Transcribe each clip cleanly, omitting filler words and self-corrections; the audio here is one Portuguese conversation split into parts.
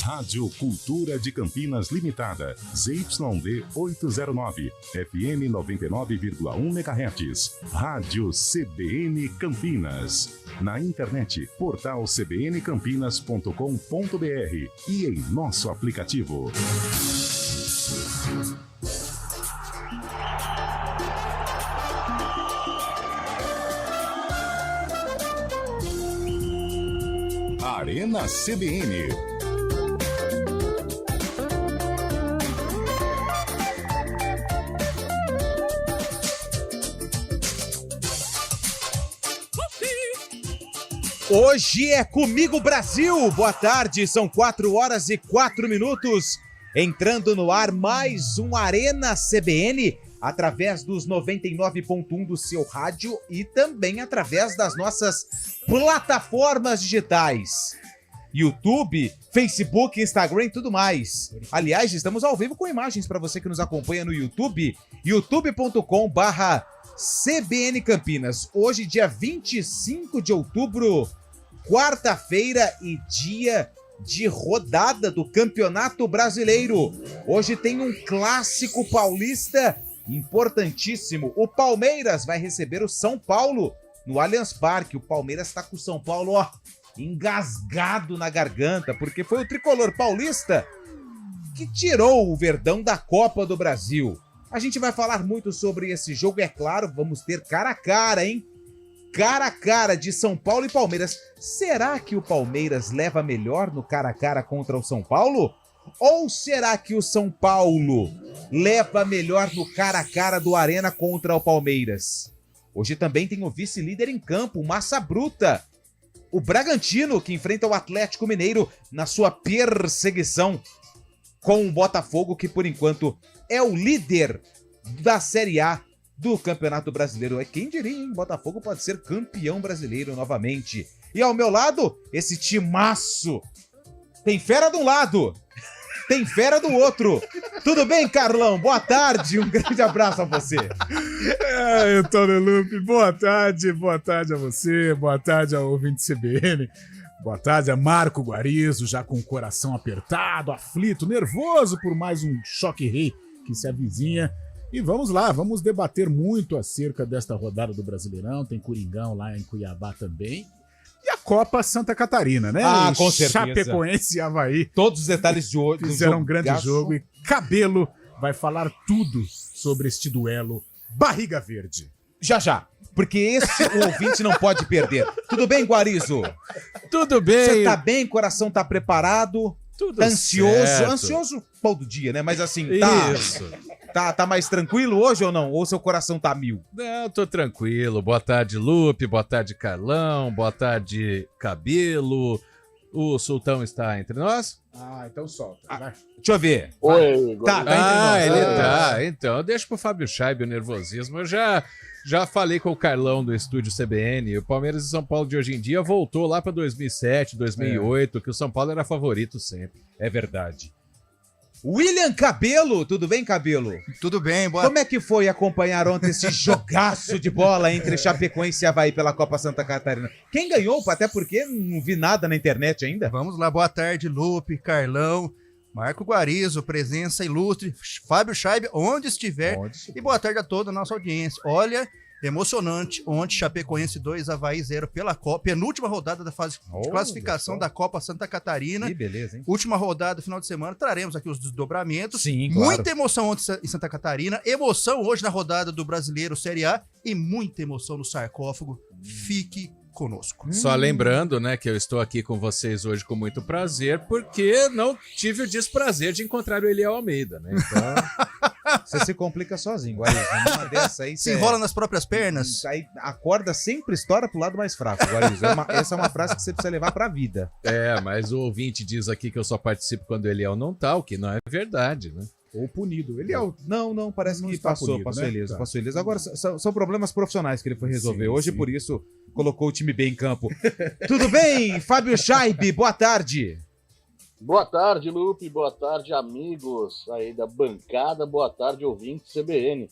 Rádio Cultura de Campinas Limitada, ZYD 809, FM 99,1 MHz. Rádio CBN Campinas. Na internet, portal cbncampinas.com.br e em nosso aplicativo. Arena CBN. Hoje é Comigo Brasil. Boa tarde, são 4h04. Entrando no ar mais um Arena CBN, através dos 99.1 do seu rádio e também através das nossas plataformas digitais. YouTube, Facebook, Instagram e tudo mais. Aliás, estamos ao vivo com imagens para você que nos acompanha no YouTube, youtube.com/CBN Campinas. Hoje, dia 25 de outubro, quarta-feira e dia de rodada do Campeonato Brasileiro. Hoje tem um clássico paulista importantíssimo. O Palmeiras vai receber o São Paulo no Allianz Parque. O Palmeiras está com o São Paulo, engasgado na garganta, porque foi o tricolor paulista que tirou o Verdão da Copa do Brasil. A gente vai falar muito sobre esse jogo, é claro, vamos ter cara a cara, cara a cara de São Paulo e Palmeiras. Será que o Palmeiras leva melhor no cara a cara contra o São Paulo? Ou será que o São Paulo leva melhor no cara a cara do Arena contra o Palmeiras? Hoje também tem o vice-líder em campo, Massa Bruta. O Bragantino, que enfrenta o Atlético Mineiro na sua perseguição com o Botafogo, que por enquanto é o líder da Série A do Campeonato Brasileiro. Quem diria, hein? Botafogo pode ser campeão brasileiro novamente. E ao meu lado, esse timaço. Tem fera de um lado, tem fera do outro. Tudo bem, Carlão? Boa tarde, um grande abraço a você. Antônio Lupe, boa tarde a você, boa tarde ao ouvinte CBN, boa tarde a Marco Guarizo, já com o coração apertado, aflito, nervoso por mais um choque rei que se avizinha. E vamos lá, vamos debater muito acerca desta rodada do Brasileirão, tem Coringão lá em Cuiabá também. E a Copa Santa Catarina, né? Com certeza. Chapecoense e Avaí. Todos os detalhes de hoje. Fizeram um grande jogo e Cabelo vai falar tudo sobre este duelo Barriga Verde. Já, porque esse o ouvinte não pode perder. Tudo bem, Guarizo? Tudo bem. Você tá bem? Coração tá preparado? Tudo tá ansioso? certo. Ansioso todo dia, né? Mas assim, Isso. Tá mais tranquilo hoje ou não? Ou seu coração tá mil? Não, tô tranquilo. Boa tarde, Lupe. Boa tarde, Carlão. Boa tarde, Cabelo. O Sultão está entre nós? Então solta. Vai. Deixa eu ver. Oi, Tá entre nós. Ele tá. Então, deixa pro Fábio Scheibe o nervosismo. Eu já falei com o Carlão do estúdio CBN. O Palmeiras e São Paulo de hoje em dia voltou lá pra 2007, 2008, que o São Paulo era favorito sempre. É verdade. William Cabelo, tudo bem, Cabelo? Tudo bem, boa. Como é que foi acompanhar ontem esse jogaço de bola entre Chapecoense e Avaí pela Copa Santa Catarina? Quem ganhou? Até porque não vi nada na internet ainda. Vamos lá, boa tarde, Lupe, Carlão, Marco Guarizo, presença ilustre, Fábio Scheibe, onde estiver. E boa tarde a toda a nossa audiência. Olha, emocionante, ontem Chapecoense 2, Avaí 0 pela Copa, penúltima rodada da fase de classificação da Copa Santa Catarina. Que beleza, hein? Última rodada, final de semana, traremos aqui os desdobramentos. Sim, claro. Muita emoção ontem em Santa Catarina, emoção hoje na rodada do Brasileiro Série A e muita emoção no sarcófago. Fique conosco. Só lembrando, né, que eu estou aqui com vocês hoje com muito prazer, porque não tive o desprazer de encontrar o Eliel Almeida, né? Então... Você se complica sozinho, Guarizo. Numa dessa aí, se enrola nas próprias pernas. Aí a corda sempre estoura pro lado mais fraco, Guarizo. Essa é uma frase que você precisa levar pra vida. Mas o ouvinte diz aqui que eu só participo quando o Eliel não tá, o que não é verdade, né? Ou punido. Ele Não, parece que passou né? ileso, passou ileso. Agora, são problemas profissionais que ele foi resolver Sim, hoje, sim. por isso colocou o time bem em campo. Tudo bem, Fábio Scheibe? Boa tarde. Boa tarde, Lupe. Boa tarde, amigos aí da bancada. Boa tarde, ouvinte CBN.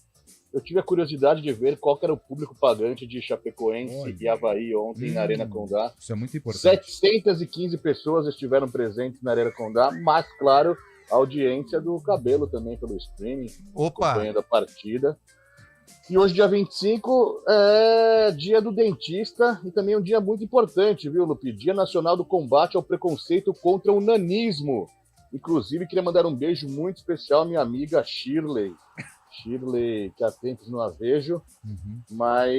Eu tive a curiosidade de ver qual que era o público pagante de Chapecoense e Avaí ontem na Arena Condá. Isso é muito importante. 715 pessoas estiveram presentes na Arena Condá, mas, claro, a audiência do Cabelo também pelo streaming, acompanhando a partida. E hoje, dia 25, é dia do dentista e também um dia muito importante, viu, Lupe? Dia Nacional do Combate ao Preconceito contra o Nanismo. Inclusive, queria mandar um beijo muito especial à minha amiga Shirley. Shirley, que há tempos não a vejo, mas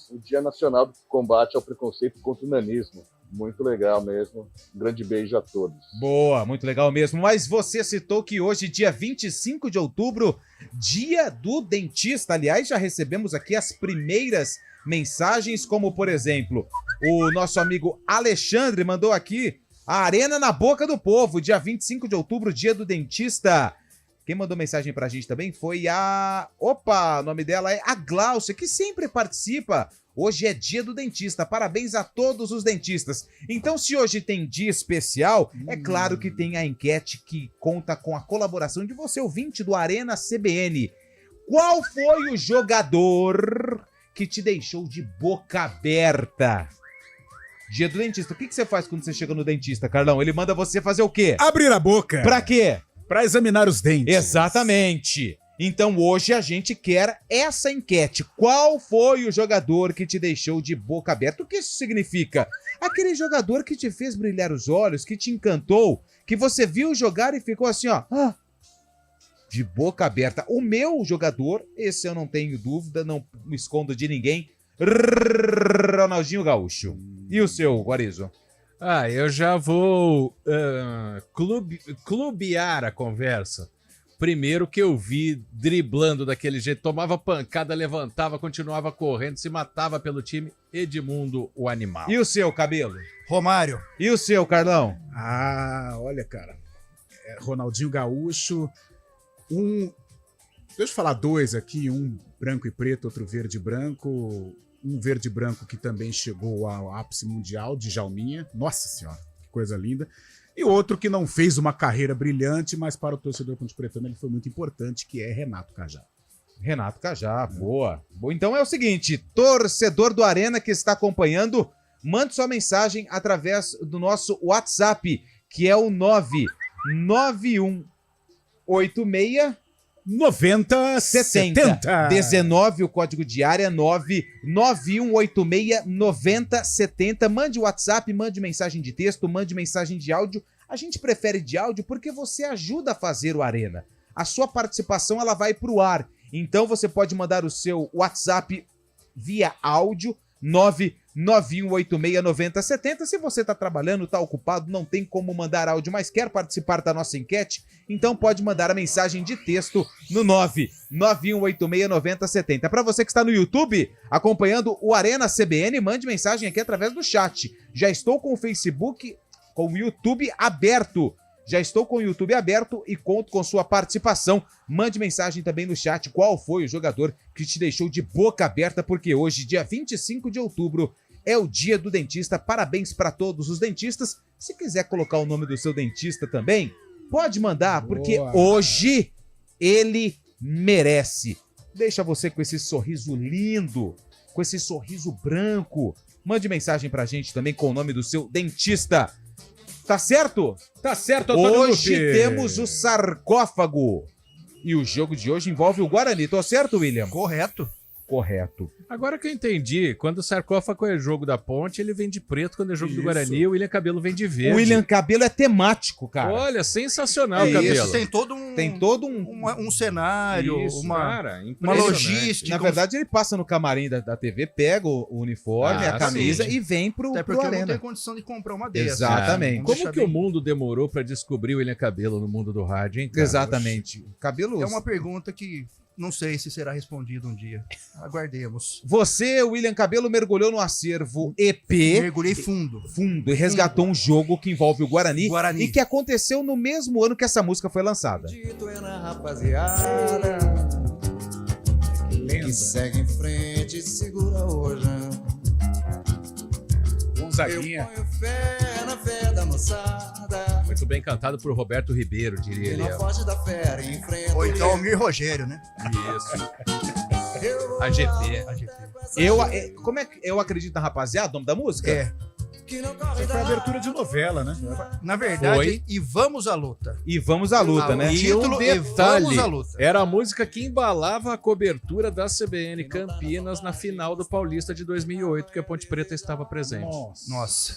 o Dia Nacional do Combate ao Preconceito contra o Nanismo. Muito legal mesmo. Um grande beijo a todos. Boa, muito legal mesmo. Mas você citou que hoje, dia 25 de outubro, dia do dentista. Aliás, já recebemos aqui as primeiras mensagens, como, por exemplo, o nosso amigo Alexandre mandou aqui a Arena na Boca do Povo, dia 25 de outubro, dia do dentista. Quem mandou mensagem pra gente também foi a... Opa, o nome dela é a Glaucia, que sempre participa. Hoje é dia do dentista, parabéns a todos os dentistas. Então, se hoje tem dia especial, é claro que tem a enquete que conta com a colaboração de você, ouvinte do Arena CBN. Qual foi o jogador que te deixou de boca aberta? Dia do dentista. O que você faz quando você chega no dentista, Carlão? Ele manda você fazer o quê? Abrir a boca. Pra quê? Pra examinar os dentes. Exatamente. Então hoje a gente quer essa enquete. Qual foi o jogador que te deixou de boca aberta? O que isso significa? Aquele jogador que te fez brilhar os olhos, que te encantou, que você viu jogar e ficou assim, ó, de boca aberta. O meu jogador, esse eu não tenho dúvida, não me escondo de ninguém, Ronaldinho Gaúcho. E o seu, Guarizo? Eu já vou clubear a conversa. Primeiro que eu vi driblando daquele jeito, tomava pancada, levantava, continuava correndo, se matava pelo time, Edmundo, o animal. E o seu, Cabelo? Romário. E o seu, Carlão? Olha, cara. Ronaldinho Gaúcho. Deixa eu falar dois aqui, um branco e preto, outro verde e branco. Um verde e branco que também chegou ao ápice mundial, de Jalminha. Nossa senhora, que coisa linda. E outro que não fez uma carreira brilhante, mas para o torcedor ponte-pretano ele foi muito importante, que é Renato Cajá. Renato Cajá, boa. Então é o seguinte, torcedor do Arena que está acompanhando, mande sua mensagem através do nosso WhatsApp, que é o 99186 9070. 19, o código de área 99186 9070. Mande WhatsApp, mande mensagem de texto, mande mensagem de áudio. A gente prefere de áudio porque você ajuda a fazer o Arena. A sua participação ela vai pro ar. Então você pode mandar o seu WhatsApp via áudio 991869070. Se você está trabalhando, está ocupado, não tem como mandar áudio, mas quer participar da nossa enquete, então pode mandar a mensagem de texto no 991869070. Para você que está no YouTube, acompanhando o Arena CBN, mande mensagem aqui através do chat. Já estou com o Facebook, com o YouTube aberto. Já estou com o YouTube aberto e conto com sua participação. Mande mensagem também no chat qual foi o jogador que te deixou de boca aberta, porque hoje, dia 25 de outubro, é o dia do dentista. Parabéns para todos os dentistas. Se quiser colocar o nome do seu dentista também, pode mandar, porque hoje ele merece. Deixa você com esse sorriso lindo, com esse sorriso branco. Mande mensagem pra gente também com o nome do seu dentista. Tá certo? Tá certo, Antônio Hoje Lupe. temos o sarcófago. E o jogo de hoje envolve o Guarani. Tô certo, William? Correto. Correto. Agora que eu entendi, quando o sarcófago é jogo da Ponte, ele vem de preto, quando é jogo do Isso. Guarani, o William Cabelo vem de verde. O William Cabelo é temático, cara. Olha, sensacional, É Cabelo. isso, tem todo um cenário, Isso, uma cara, uma impressionante. logística. Na verdade, ele passa no camarim da TV, pega o uniforme, Ah, a camisa sim. e vem pro Até porque eu não Arena. tenho condição de comprar uma dessas. Exatamente. Vamos Como deixar que bem- o mundo demorou pra descobrir o William Cabelo no mundo do rádio, hein, cara? Exatamente. Cabelo. É uma pergunta que não sei se será respondida um dia. Aguardemos. Você, William Cabelo, mergulhou no acervo EP Mergulhei fundo. fundo e resgatou um jogo que envolve o Guarani, Guarani. e que aconteceu no mesmo ano que essa música foi lançada. Dito é na rapaziada que segue em frente e segura hoje. Gonzaguinha. ponho fé na fé da moçada. Muito bem cantado por Roberto Ribeiro, diria E ele. na foz da fera enfrento. Ou então Almir Rogério, né? Isso. AGP. Eu acredito na rapaziada, o nome da música? É. Que não corre Foi a abertura de novela, né? Na verdade, Foi. e vamos à luta. E vamos à luta, né? O E título um é detalhe, Vamos à luta. era a música que embalava a cobertura da CBN Campinas na final do Paulista de 2008, que a Ponte Preta estava presente. Nossa.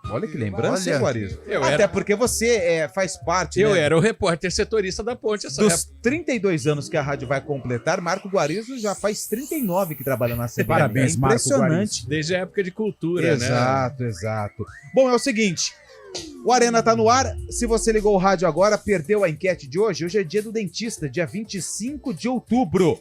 Olha que lembrança, hein, Olha. Guarizo? Eu Até era- porque você faz parte, Eu né, era o repórter setorista da Ponte essa dos 32 anos que a rádio vai completar. Marco Guarizo já faz 39 que trabalha na CBN. Parabéns, é Marco impressionante. desde a época de cultura, Exato, exato. Bom, é o seguinte, o Arena tá no ar. Se você ligou o rádio agora, perdeu a enquete de hoje. Hoje é dia do dentista, dia 25 de outubro.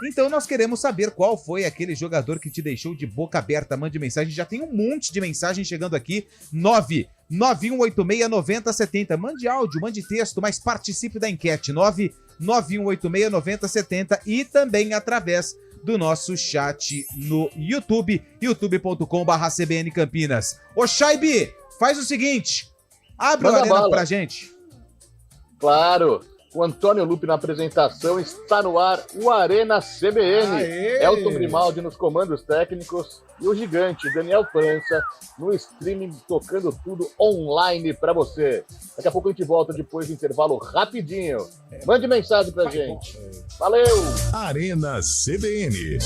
Então nós queremos saber qual foi aquele jogador que te deixou de boca aberta. Mande mensagem, já tem um monte de mensagem chegando aqui. 991869070. Mande áudio, mande texto, mas participe da enquete. 991869070 e também através do nosso chat no YouTube, youtube.com/CBN Campinas. Ô Shaibi, faz o seguinte, abre o Manda Arena bala. pra gente. Claro, o Antônio Lupe na apresentação, está no ar o Arena CBN. Aê! Elton Grimaldi nos comandos técnicos e o gigante Daniel França no streaming, tocando tudo online pra você. Daqui a pouco a gente volta depois do intervalo rapidinho. Mande mensagem pra gente. Valeu! Arena CBN.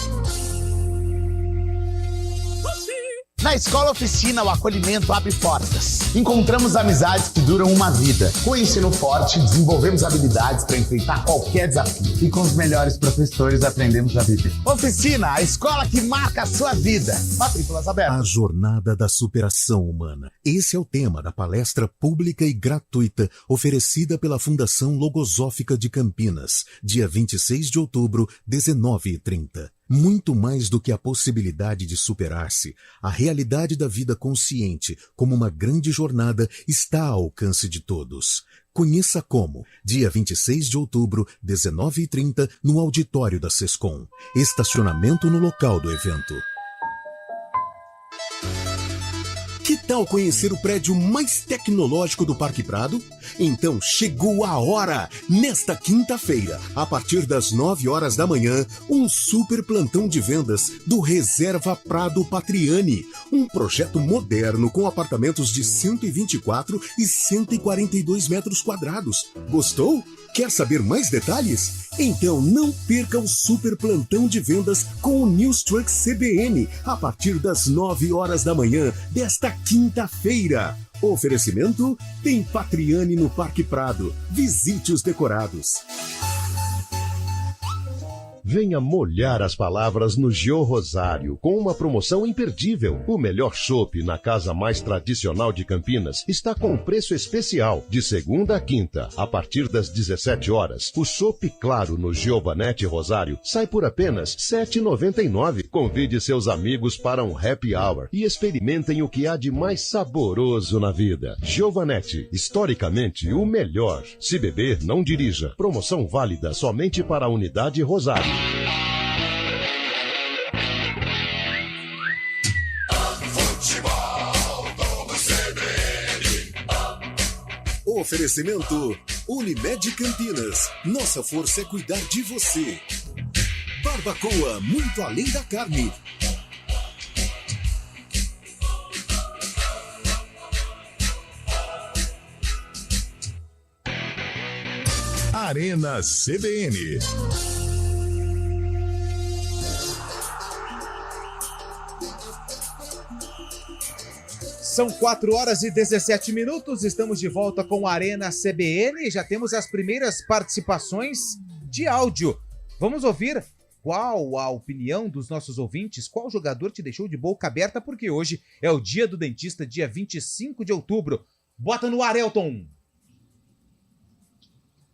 Na Escola Oficina, o acolhimento abre portas. Encontramos amizades que duram uma vida. Com o ensino forte, desenvolvemos habilidades para enfrentar qualquer desafio. E com os melhores professores, aprendemos a viver. Oficina, a escola que marca a sua vida. Matrículas abertas. A jornada da superação humana. Esse é o tema da palestra pública e gratuita oferecida pela Fundação Logosófica de Campinas, dia 26 de outubro, 19h30. Muito mais do que a possibilidade de superar-se, a realidade da vida consciente, como uma grande jornada, está ao alcance de todos. Conheça como. Dia 26 de outubro, 19h30, no auditório da Sescom. Estacionamento no local do evento. Que tal conhecer o prédio mais tecnológico do Parque Prado? Então chegou a hora! Nesta quinta-feira, a partir das 9 horas da manhã, um super plantão de vendas do Reserva Prado Patriani. Um projeto moderno com apartamentos de 124 e 142 metros quadrados. Gostou? Quer saber mais detalhes? Então não perca o super plantão de vendas com o News Truck CBN a partir das 9 horas da manhã desta quinta-feira. Oferecimento tem Patriani no Parque Prado. Visite os decorados. Venha molhar as palavras no Gio Rosário, com uma promoção imperdível. O melhor chopp na casa mais tradicional de Campinas está com preço especial, de segunda a quinta, a partir das 17 horas. O chopp claro no Giovanetti Rosário sai por apenas R$ 7,99. Convide seus amigos para um happy hour e experimentem o que há de mais saboroso na vida. Giovanetti, historicamente o melhor. Se beber, não dirija. Promoção válida somente para a unidade Rosário. Oferecimento Unimed Campinas. Nossa força é cuidar de você. Barbacoa, muito além da carne. Arena CBN. São 4 horas e 17 minutos, estamos de volta com a Arena CBN e já temos as primeiras participações de áudio. Vamos ouvir qual a opinião dos nossos ouvintes, qual jogador te deixou de boca aberta, porque hoje é o dia do dentista, dia 25 de outubro. Bota no ar, Elton!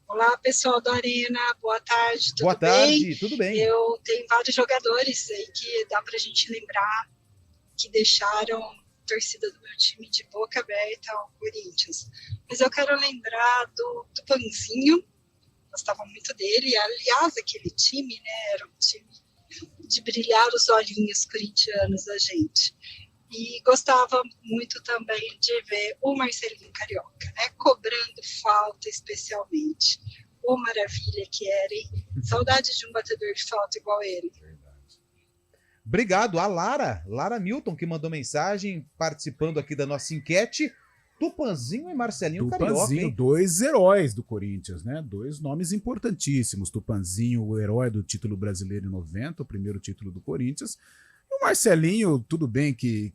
Olá, pessoal da Arena, boa tarde, tudo bem? Boa tarde, tudo bem? Eu tenho vários jogadores aí que dá pra gente lembrar que deixaram torcida do meu time de boca aberta ao Corinthians. Mas eu quero lembrar do Panzinho, gostava muito dele. Aliás, aquele time, né, era um time de brilhar os olhinhos corintianos da gente. E gostava muito também de ver o Marcelinho Carioca, né? Cobrando falta especialmente. Ô, maravilha que era, hein? Saudade de um batedor de falta igual ele. Obrigado. A Lara Milton, que mandou mensagem participando aqui da nossa enquete. Tupanzinho e Marcelinho Carioca. Tupanzinho, 2 heróis do Corinthians, né? 2 nomes importantíssimos. Tupanzinho, o herói do título brasileiro em 90, o primeiro título do Corinthians. E o Marcelinho, tudo bem que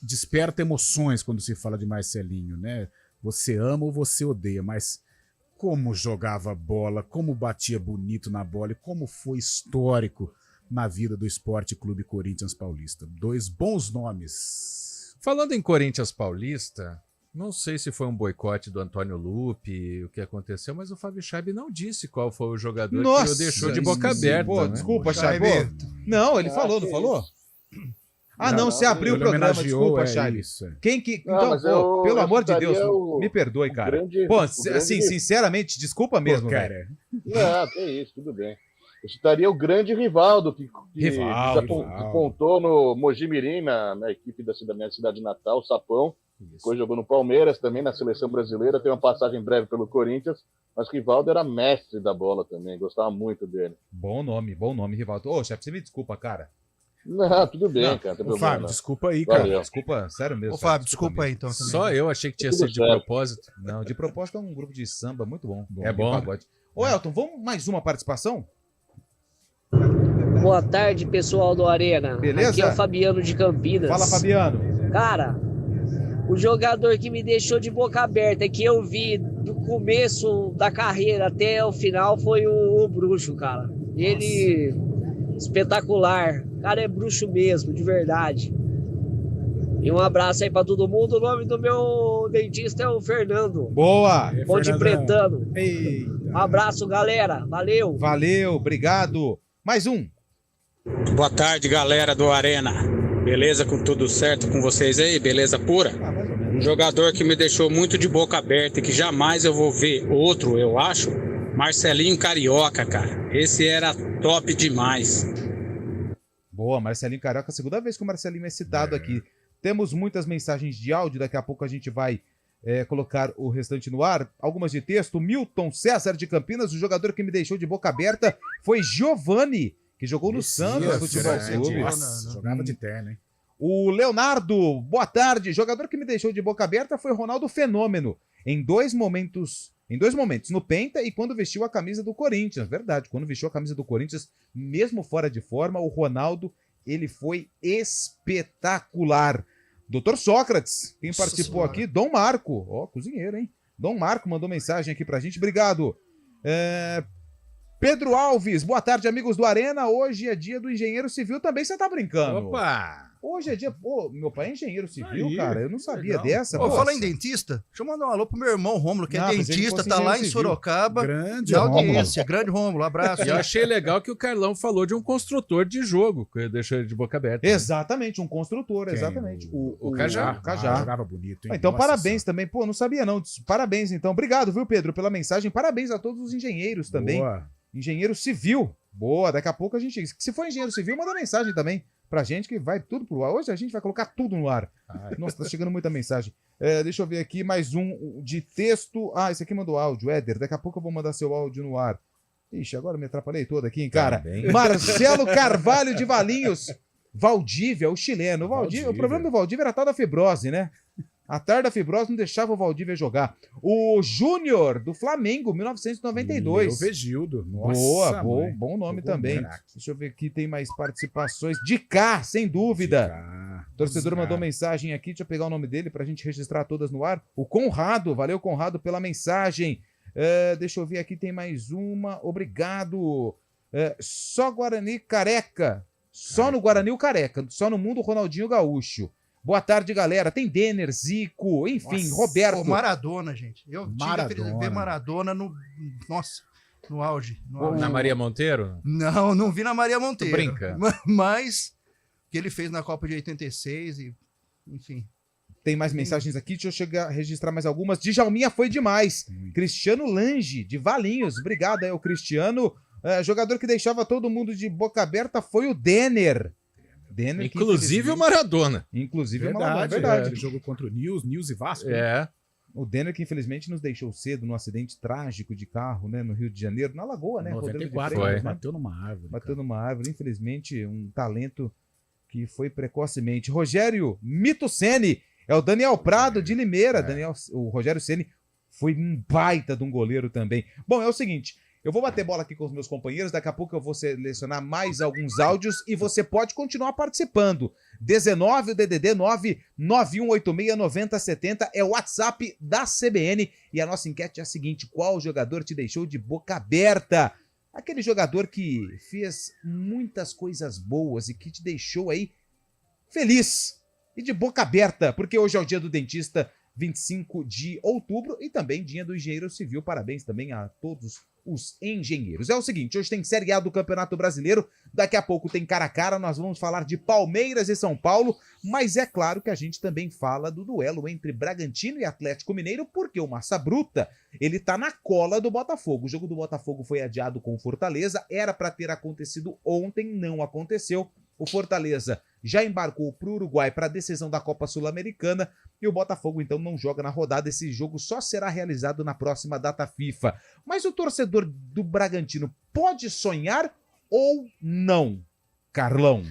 desperta emoções quando se fala de Marcelinho, né? Você ama ou você odeia, mas como jogava bola, como batia bonito na bola e como foi histórico na vida do Esporte Clube Corinthians Paulista. 2 bons nomes. Falando em Corinthians Paulista, não sei se foi um boicote do Antônio Lupi, o que aconteceu, mas o Fábio Chaib não disse qual foi o jogador que o deixou de boca aberta. Pô, né? Desculpa, Chaib. Não, ele falou, não falou? Não, você abriu o programa, desculpa, Chaib. Quem que... Então, pô, pelo amor de Deus, me perdoe, cara. Pô, assim, sinceramente, desculpa mesmo, cara. Não, que isso, tudo bem. Eu citaria o grande Rivaldo, que despontou no Mojimirim, na equipe da minha cidade natal, o Sapão. Depois jogou no Palmeiras também, na seleção brasileira. Tem uma passagem breve pelo Corinthians. Mas Rivaldo era mestre da bola também, gostava muito dele. Bom nome, Rivaldo. Ô, chefe, você me desculpa, cara. Não, tudo bem, cara. Não Fábio, desculpa aí, cara. Valeu. Desculpa, sério mesmo. Ô, Fábio, desculpa aí, então. Também. Só eu achei que tinha sido de propósito. Não, de propósito é um grupo de samba muito bom. É bom. Ô, Elton, vamos mais uma participação? Boa tarde, pessoal do Arena. Beleza? Aqui é o Fabiano de Campinas. Fala, Fabiano. Cara, o jogador que me deixou de boca aberta, que eu vi do começo da carreira até o final, foi o Bruxo, cara. Ele, espetacular. O cara é bruxo mesmo, de verdade. E um abraço aí pra todo mundo. O nome do meu dentista é o Fernando. Boa! Ponte Pretano. Um abraço, galera. Valeu. Valeu, obrigado. Mais um. Boa tarde, galera do Arena. Beleza, com tudo certo com vocês aí? Beleza pura? Um jogador que me deixou muito de boca aberta e que jamais eu vou ver outro, eu acho, Marcelinho Carioca, cara. Esse era top demais. Boa, Marcelinho Carioca, segunda vez que o Marcelinho é citado aqui. Temos muitas mensagens de áudio, daqui a pouco a gente vai colocar o restante no ar. Algumas de texto. Milton César de Campinas, o jogador que me deixou de boca aberta foi Giovani, que jogou no Santos Futebol Clube. Nossa, jogava de terno, hein? O Leonardo, boa tarde. Jogador que me deixou de boca aberta foi Ronaldo Fenômeno. Em dois momentos, no Penta e quando vestiu a camisa do Corinthians. Verdade, quando vestiu a camisa do Corinthians, mesmo fora de forma, o Ronaldo, ele foi espetacular. Doutor Sócrates, quem participou aqui? Dom Marco. Ó, cozinheiro, hein? Dom Marco mandou mensagem aqui pra gente. Obrigado. Pedro Alves, boa tarde, amigos do Arena. Hoje é dia do engenheiro civil também, você tá brincando? Opa! Hoje é dia... Pô, meu pai é engenheiro civil, cara. Eu não sabia legal. dessa. Pô, fala em dentista. Deixa eu mandar um alô pro meu irmão Rômulo, que é dentista, tá lá em Sorocaba. Grande na audiência. Grande Rômulo, abraço. E eu achei legal que o Carlão falou de um construtor de jogo, que deixou ele de boca aberta. Exatamente, um construtor, exatamente. O Cajá. Jogava bonito, hein? Então, parabéns também. Pô, não sabia não. Parabéns, então. Obrigado, viu, Pedro, pela mensagem. Parabéns a todos os engenheiros também. Boa. Engenheiro civil. Boa, daqui a pouco a gente... Se for engenheiro civil, manda mensagem também pra gente que vai tudo pro ar. Hoje a gente vai colocar tudo no ar. Nossa, tá chegando muita mensagem. Deixa eu ver aqui mais um de texto. Esse aqui mandou áudio, Éder. Daqui a pouco eu vou mandar seu áudio no ar. Ixi, agora me atrapalhei todo aqui, hein, cara. Marcelo Carvalho de Valinhos. Valdívia, o chileno. Valdívia. O problema do Valdívia era a tal da fibrose, né? A tarde da fibrose não deixava o Valdívia jogar. O Júnior, do Flamengo, 1992. O Vegildo. Nossa, boa, bom nome também. Deixa eu ver aqui, tem mais participações. De cá, sem dúvida. O torcedor mandou mensagem aqui, deixa eu pegar o nome dele pra gente registrar todas no ar. O Conrado, valeu, Conrado, pela mensagem. Deixa eu ver aqui, tem mais uma. Obrigado. Só Guarani Careca. Só no Guarani o Careca. Só no mundo Ronaldinho Gaúcho. Boa tarde, galera. Tem Denner, Zico, enfim, Nossa, Roberto. O Maradona, gente. Eu tive a felicidade de ver Maradona no auge. Na Maria Monteiro? Não vi na Maria Monteiro. Tu brinca. Mas o que ele fez na Copa de 86 e, enfim. Tem mais mensagens aqui, deixa eu chegar a registrar mais algumas. Djalminha foi demais. Cristiano Lange, de Valinhos. Obrigado aí, o Cristiano. Jogador que deixava todo mundo de boca aberta foi o Denner. Denner, inclusive o Maradona. Inclusive verdade, o Maradona, verdade. Ele jogou contra o News e Vasco. É. O Denner, que infelizmente nos deixou cedo num acidente trágico de carro, né, no Rio de Janeiro, na Lagoa, né? 94, Freitas, né? Bateu numa árvore. Bateu numa árvore, infelizmente, um talento que foi precocemente. Rogério Mito Ceni, é o Daniel Prado de Limeira. O Rogério Ceni foi um baita de um goleiro também. Bom, é o seguinte, eu vou bater bola aqui com os meus companheiros, daqui a pouco eu vou selecionar mais alguns áudios e você pode continuar participando. 19, o DDD 991869070 é o WhatsApp da CBN e a nossa enquete é a seguinte: qual jogador te deixou de boca aberta? Aquele jogador que fez muitas coisas boas e que te deixou aí feliz e de boca aberta, porque hoje é o dia do dentista, 25 de outubro, e também dia do engenheiro civil. Parabéns também a todos os engenheiros. É o seguinte, hoje tem Série A do Campeonato Brasileiro, daqui a pouco tem cara a cara, nós vamos falar de Palmeiras e São Paulo, mas é claro que a gente também fala do duelo entre Bragantino e Atlético Mineiro, porque o Massa Bruta, ele tá na cola do Botafogo. O jogo do Botafogo foi adiado com o Fortaleza, era para ter acontecido ontem, não aconteceu. O Fortaleza já embarcou para o Uruguai para a decisão da Copa Sul-Americana e o Botafogo então não joga na rodada. Esse jogo só será realizado na próxima data FIFA. Mas o torcedor do Bragantino pode sonhar ou não, Carlão?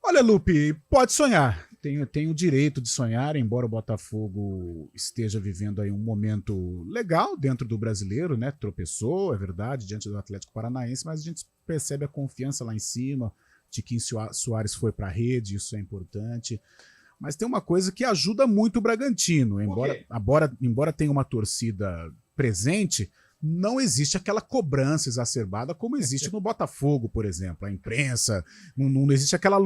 Olha, Lupe, pode sonhar. Tem o direito de sonhar, embora o Botafogo esteja vivendo aí um momento legal dentro do brasileiro, né? Tropeçou, é verdade, diante do Atlético Paranaense, mas a gente percebe a confiança lá em cima. Tiquinho Soares foi para a rede, isso é importante. Mas tem uma coisa que ajuda muito o Bragantino. Embora tenha uma torcida presente, não existe aquela cobrança exacerbada como existe no Botafogo, por exemplo. A imprensa, não existe aquela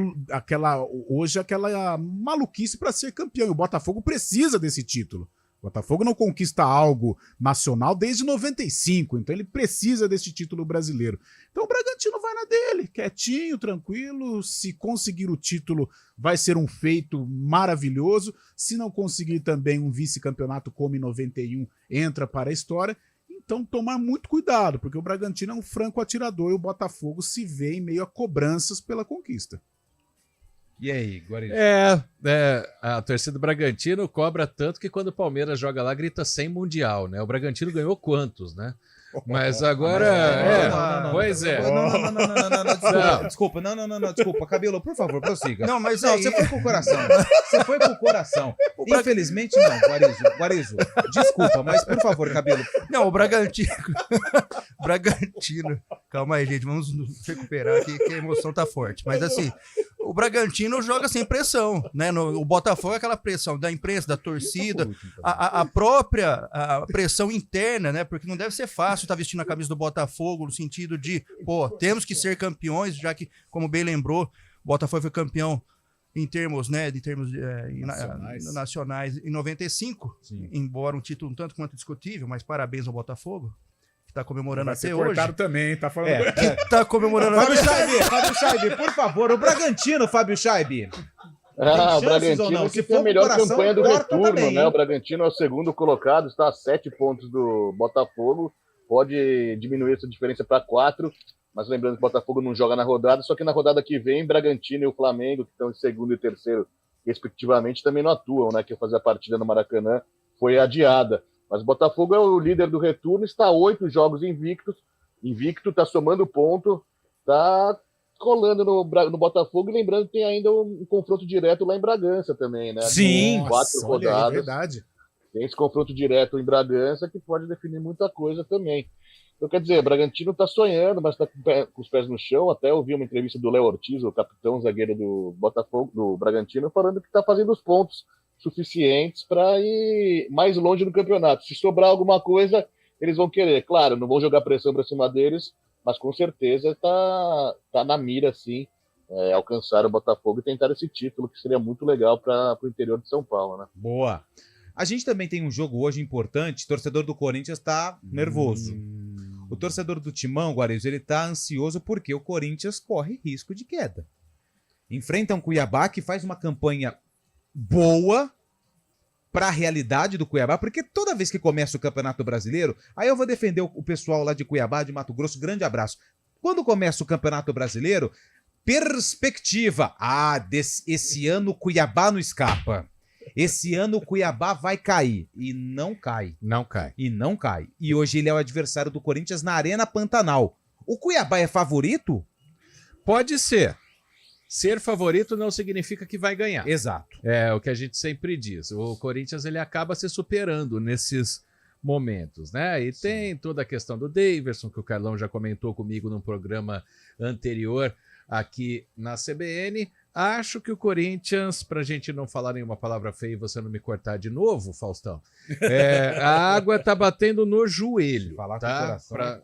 maluquice para ser campeão. E o Botafogo precisa desse título. O Botafogo não conquista algo nacional desde 95, então ele precisa desse título brasileiro. Então o Bragantino vai na dele, quietinho, tranquilo. Se conseguir o título, vai ser um feito maravilhoso. Se não conseguir também um vice-campeonato como em 91, entra para a história. Então tomar muito cuidado, porque o Bragantino é um franco atirador e o Botafogo se vê em meio a cobranças pela conquista. E aí, Guarani? A torcida do Bragantino cobra tanto que quando o Palmeiras joga lá, grita 100 Mundial, né? O Bragantino ganhou quantos, né? Mas agora... Pois é. Desculpa, desculpa, Cabelo, por favor, prossiga. Não, mas você foi com o coração. Você foi com o coração. Infelizmente não, Guarizo. Desculpa, mas por favor, Cabelo. Não, o Bragantino. Calma aí, gente, vamos recuperar aqui que a emoção tá forte. Mas assim, o Bragantino joga sem pressão, né? O Botafogo é aquela pressão da imprensa, da torcida, a própria pressão interna, né? Porque não deve ser fácil estar vestindo a camisa do Botafogo no sentido de, temos que ser campeões, já que, como bem lembrou, o Botafogo foi campeão em termos, né, nacionais em 95, sim. Embora um título um tanto quanto discutível, mas parabéns ao Botafogo, que está comemorando até hoje. Também, tá falando. Que tá comemorando Fábio Scheibe, por favor, o Bragantino, Fábio Scheibe. O Bragantino que foi a melhor campanha do retorno, também, né? O Bragantino é o segundo colocado, está a 7 pontos do Botafogo, pode diminuir essa diferença para 4, mas lembrando que o Botafogo não joga na rodada, só que na rodada que vem, Bragantino e o Flamengo, que estão em segundo e terceiro, respectivamente, também não atuam, né? Que fazer a partida no Maracanã foi adiada. Mas o Botafogo é o líder do retorno, está 8 jogos invicto, está somando ponto, está colando no Botafogo, e lembrando que tem ainda um confronto direto lá em Bragança também, né? Sim, 4 rodadas. É verdade. Tem esse confronto direto em Bragança que pode definir muita coisa também. Então, quer dizer, o Bragantino está sonhando, mas está com os pés no chão. Até ouvi uma entrevista do Léo Ortiz, o capitão zagueiro do Botafogo, do Bragantino, falando que está fazendo os pontos suficientes para ir mais longe no campeonato. Se sobrar alguma coisa, eles vão querer. Claro, não vão jogar pressão para cima deles, mas com certeza está na mira, sim, alcançar o Botafogo e tentar esse título, que seria muito legal para o interior de São Paulo, né? Boa. A gente também tem um jogo hoje importante. O torcedor do Corinthians está nervoso. O torcedor do Timão, Guarizo, ele está ansioso porque o Corinthians corre risco de queda. Enfrenta um Cuiabá que faz uma campanha boa para a realidade do Cuiabá, porque toda vez que começa o Campeonato Brasileiro, aí eu vou defender o pessoal lá de Cuiabá, de Mato Grosso, grande abraço. Quando começa o Campeonato Brasileiro, Perspectiva. Esse ano o Cuiabá não escapa. Esse ano o Cuiabá vai cair. E não cai. Não cai. E não cai. E hoje ele é o adversário do Corinthians na Arena Pantanal. O Cuiabá é favorito? Pode ser. Ser favorito não significa que vai ganhar. Exato. É o que a gente sempre diz. O Corinthians ele acaba se superando nesses momentos, né? E tem toda a questão do Daverson, que o Carlão já comentou comigo num programa anterior aqui na CBN. Acho que o Corinthians, pra gente não falar nenhuma palavra feia e você não me cortar de novo, Faustão, a água tá batendo no joelho, tá? Pra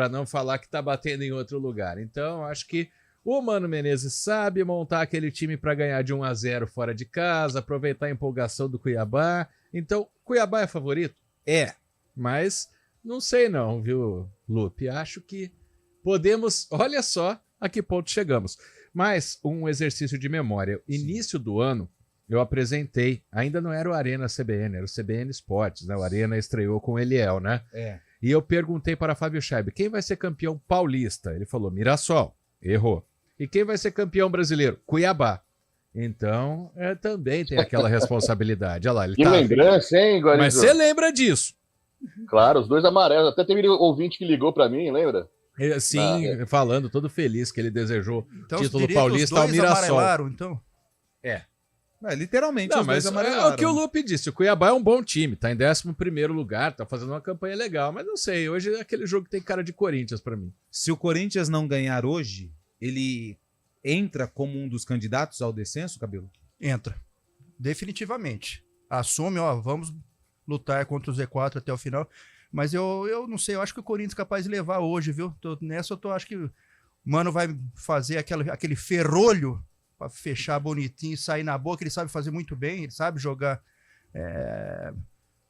não falar que tá batendo em outro lugar. Então, acho que o Mano Menezes sabe montar aquele time para ganhar de 1-0 fora de casa, aproveitar a empolgação do Cuiabá. Então, Cuiabá é favorito? É, mas não sei não, viu, Lupe? Acho que podemos... Olha só a que ponto chegamos. Mas um exercício de memória. Início do ano, eu apresentei, ainda não era o Arena CBN, era o CBN Esportes, né? O Arena estreou com o Eliel, né? E eu perguntei para Fábio Scheib, quem vai ser campeão paulista? Ele falou, Mirassol. Errou. E quem vai ser campeão brasileiro? Cuiabá. Então, também tem aquela responsabilidade. Olha lá, ele que lembrança, hein, Guarizo? Mas você lembra disso? Claro, os dois amarelos. Até teve ouvinte que ligou para mim, lembra? Sim, falando, todo feliz que ele desejou então, título paulista ao Mirassol. Então. Literalmente, não, mas é o que o Lupe disse, o Cuiabá é um bom time, tá em 11º lugar, tá fazendo uma campanha legal, mas não sei, hoje é aquele jogo que tem cara de Corinthians pra mim. Se o Corinthians não ganhar hoje, ele entra como um dos candidatos ao descenso, Cabelo? Entra, definitivamente. Assume, vamos lutar contra o Z4 até o final. Mas eu não sei, eu acho que o Corinthians é capaz de levar hoje, viu? Acho que o Mano vai fazer aquele ferrolho para fechar bonitinho e sair na boca. Ele sabe fazer muito bem, ele sabe jogar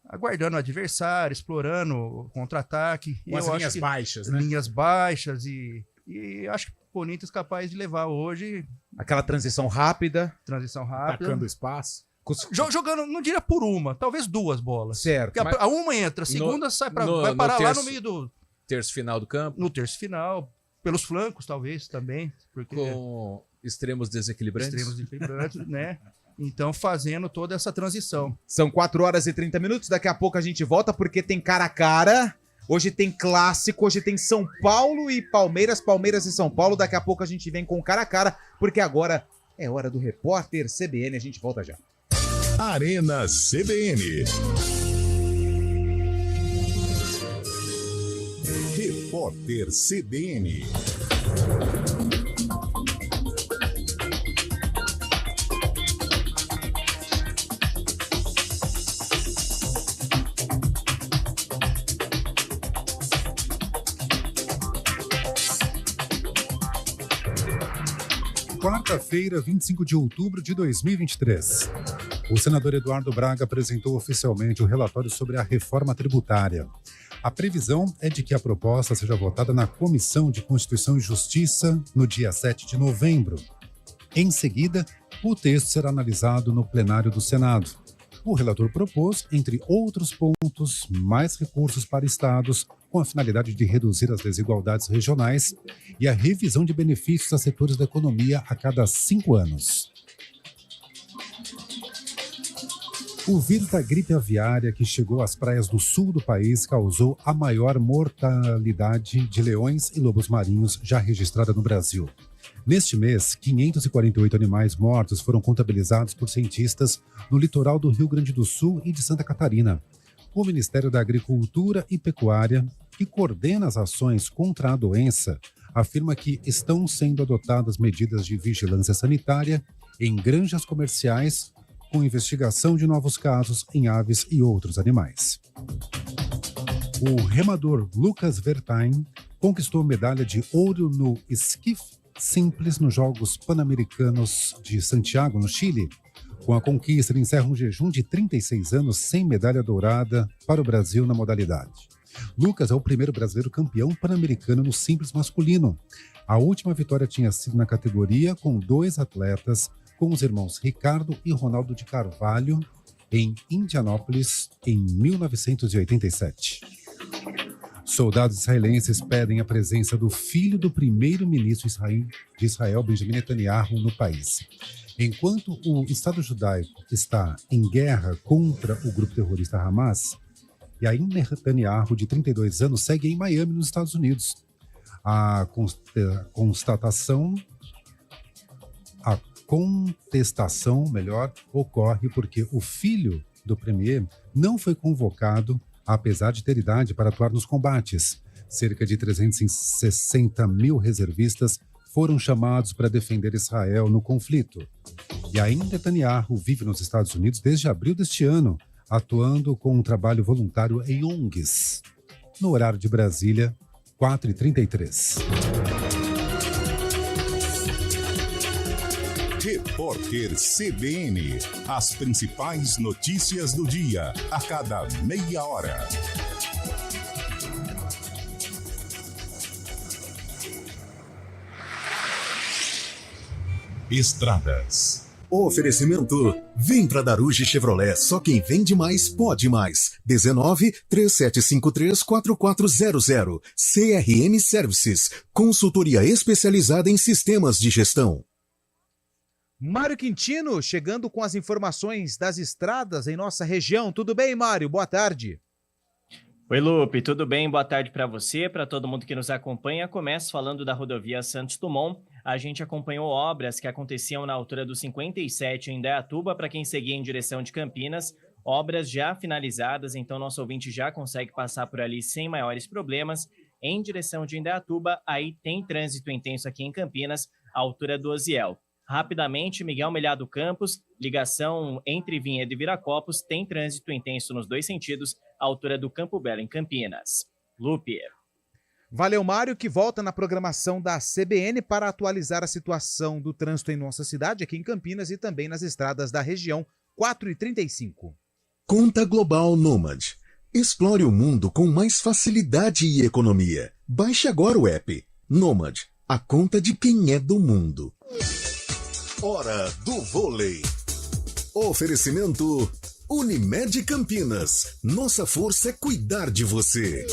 aguardando o adversário, explorando o contra-ataque. Com as linhas baixas, né? Linhas baixas e acho que o Corinthians é capaz de levar hoje. Aquela transição rápida. Atacando o espaço. Jogando, não diria por uma, talvez duas bolas. Certo. Porque a uma entra, a segunda vai parar lá no meio do... Terço final do campo. No terço final, pelos flancos talvez também. Porque com extremos desequilibrantes. Né? Então fazendo toda essa transição. São 4 horas e 30 minutos, daqui a pouco a gente volta porque tem cara a cara. Hoje tem clássico, hoje tem São Paulo e Palmeiras, Palmeiras e São Paulo. Daqui a pouco a gente vem com cara a cara, porque agora é hora do Repórter CBN, a gente volta já. Arena CBN. Repórter CBN. Quarta-feira, 25 de outubro de 2023. O senador Eduardo Braga apresentou oficialmente o relatório sobre a reforma tributária. A previsão é de que a proposta seja votada na Comissão de Constituição e Justiça no dia 7 de novembro. Em seguida, o texto será analisado no plenário do Senado. O relator propôs, entre outros pontos, mais recursos para estados, com a finalidade de reduzir as desigualdades regionais e a revisão de benefícios a setores da economia a cada 5 anos. O vírus da gripe aviária que chegou às praias do sul do país causou a maior mortalidade de leões e lobos marinhos já registrada no Brasil. Neste mês, 548 animais mortos foram contabilizados por cientistas no litoral do Rio Grande do Sul e de Santa Catarina. O Ministério da Agricultura e Pecuária, que coordena as ações contra a doença, afirma que estão sendo adotadas medidas de vigilância sanitária em granjas comerciais, com investigação de novos casos em aves e outros animais. O remador Lucas Vertain conquistou medalha de ouro no esquife simples nos Jogos Pan-Americanos de Santiago, no Chile. Com a conquista, ele encerra um jejum de 36 anos sem medalha dourada para o Brasil na modalidade. Lucas é o primeiro brasileiro campeão pan-americano no simples masculino. A última vitória tinha sido na categoria com 2 atletas, com os irmãos Ricardo e Ronaldo de Carvalho, em Indianópolis, em 1987. Soldados israelenses pedem a presença do filho do primeiro-ministro de Israel, Benjamin Netanyahu, no país. Enquanto o Estado judaico está em guerra contra o grupo terrorista Hamas, Yair Netanyahu, de 32 anos, segue em Miami, nos Estados Unidos. A contestação, ocorre porque o filho do premier não foi convocado, apesar de ter idade para atuar nos combates. Cerca de 360 mil reservistas foram chamados para defender Israel no conflito. Yair Netanyahu vive nos Estados Unidos desde abril deste ano, atuando com um trabalho voluntário em ONGs. No horário de Brasília, 4h33. Repórter CBN. As principais notícias do dia, a cada meia hora. Estradas. Oferecimento. Vem pra Daruge Chevrolet. Só quem vende mais pode mais. 19-3753-4400. CRM Services. Consultoria especializada em sistemas de gestão. Mário Quintino chegando com as informações das estradas em nossa região. Tudo bem, Mário? Boa tarde. Oi, Lupe, tudo bem? Boa tarde para você, para todo mundo que nos acompanha. Começo falando da rodovia Santos Dumont. A gente acompanhou obras que aconteciam na altura do 57 em Indaiatuba, para quem seguia em direção de Campinas. Obras já finalizadas, então nosso ouvinte já consegue passar por ali sem maiores problemas. Em direção de Indaiatuba, aí tem trânsito intenso aqui em Campinas, à altura do Osiel. Rapidamente, Miguel Melhado Campos, ligação entre Vinhedo e Viracopos, tem trânsito intenso nos dois sentidos, à altura do Campo Belo, em Campinas. Lupe. Valeu, Mário, que volta na programação da CBN para atualizar a situação do trânsito em nossa cidade, aqui em Campinas e também nas estradas da região. 4h35. Conta Global Nomad. Explore o mundo com mais facilidade e economia. Baixe agora o app. Nomad, a conta de quem é do mundo. Hora do vôlei. Oferecimento Unimed Campinas. Nossa força é cuidar de você.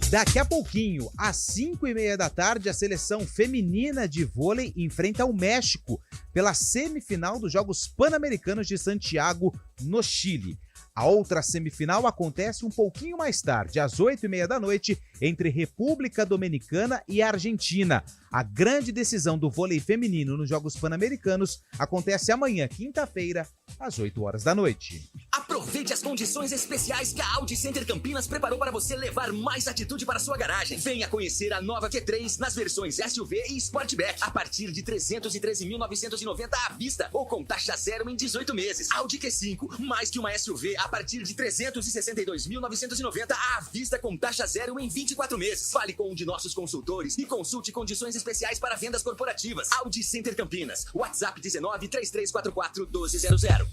Daqui a pouquinho, às 5h30 da tarde, a seleção feminina de vôlei enfrenta o México pela semifinal dos Jogos Pan-Americanos de Santiago, no Chile. A outra semifinal acontece um pouquinho mais tarde, às 8h30 da noite, entre República Dominicana e Argentina. A grande decisão do vôlei feminino nos Jogos Pan-Americanos acontece amanhã, quinta-feira, às 8 horas da noite. Aproveite as condições especiais que a Audi Center Campinas preparou para você levar mais atitude para sua garagem. Venha conhecer a nova Q3 nas versões SUV e Sportback a partir de 313.990 à vista ou com taxa zero em 18 meses. Audi Q5, mais que uma SUV a partir de 362.990 à vista com taxa zero em 24 meses. Fale com um de nossos consultores e consulte condições especiais para vendas corporativas. Audi Center Campinas. WhatsApp 19-3344-1200.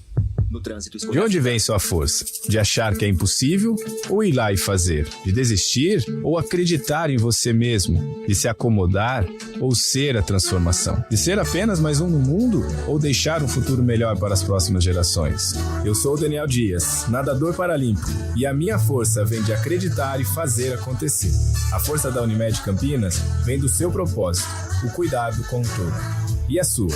No trânsito escolar. De onde vem sua força? De achar que é impossível ou ir lá e fazer? De desistir ou acreditar em você mesmo? De se acomodar ou ser a transformação? De ser apenas mais um no mundo ou deixar um futuro melhor para as próximas gerações? Eu sou o Daniel Dias, nadador paralímpico, e a minha força vem de acreditar e fazer acontecer. A força da Unimed Campinas vem do seu propósito, o cuidado com o todo. E a sua?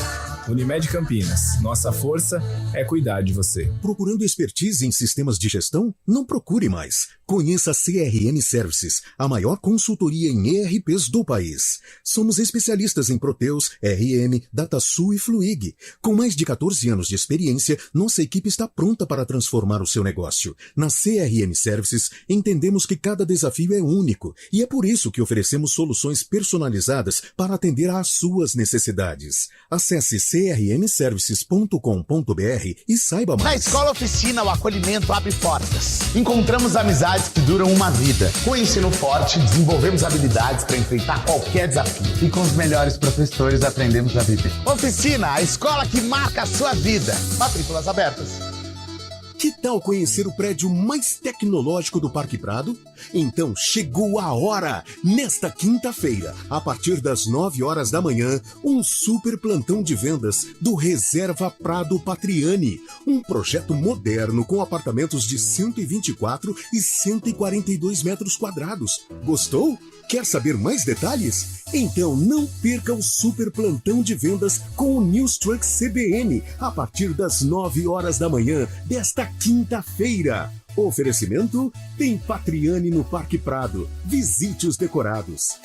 Unimed Campinas. Nossa força é cuidar de você. Procurando expertise em sistemas de gestão? Não procure mais. Conheça a CRM Services, a maior consultoria em ERPs do país. Somos especialistas em Proteus, RM, DataSul e Fluig. Com mais de 14 anos de experiência, nossa equipe está pronta para transformar o seu negócio. Na CRM Services, entendemos que cada desafio é único e é por isso que oferecemos soluções personalizadas para atender às suas necessidades. Acesse crmservices.com.br e saiba mais. Na Escola Oficina, o acolhimento abre portas. Encontramos amizades que duram uma vida. Com o ensino forte, desenvolvemos habilidades para enfrentar qualquer desafio. E com os melhores professores, aprendemos a viver. Oficina, a escola que marca a sua vida. Matrículas abertas. Que tal conhecer o prédio mais tecnológico do Parque Prado? Então chegou a hora! Nesta quinta-feira, a partir das 9 horas da manhã, um super plantão de vendas do Reserva Prado Patriani. Um projeto moderno com apartamentos de 124 e 142 metros quadrados. Gostou? Quer saber mais detalhes? Então não perca o super plantão de vendas com o News Truck CBN a partir das 9 horas da manhã desta quinta-feira. Oferecimento tem Patriani no Parque Prado. Visite os decorados.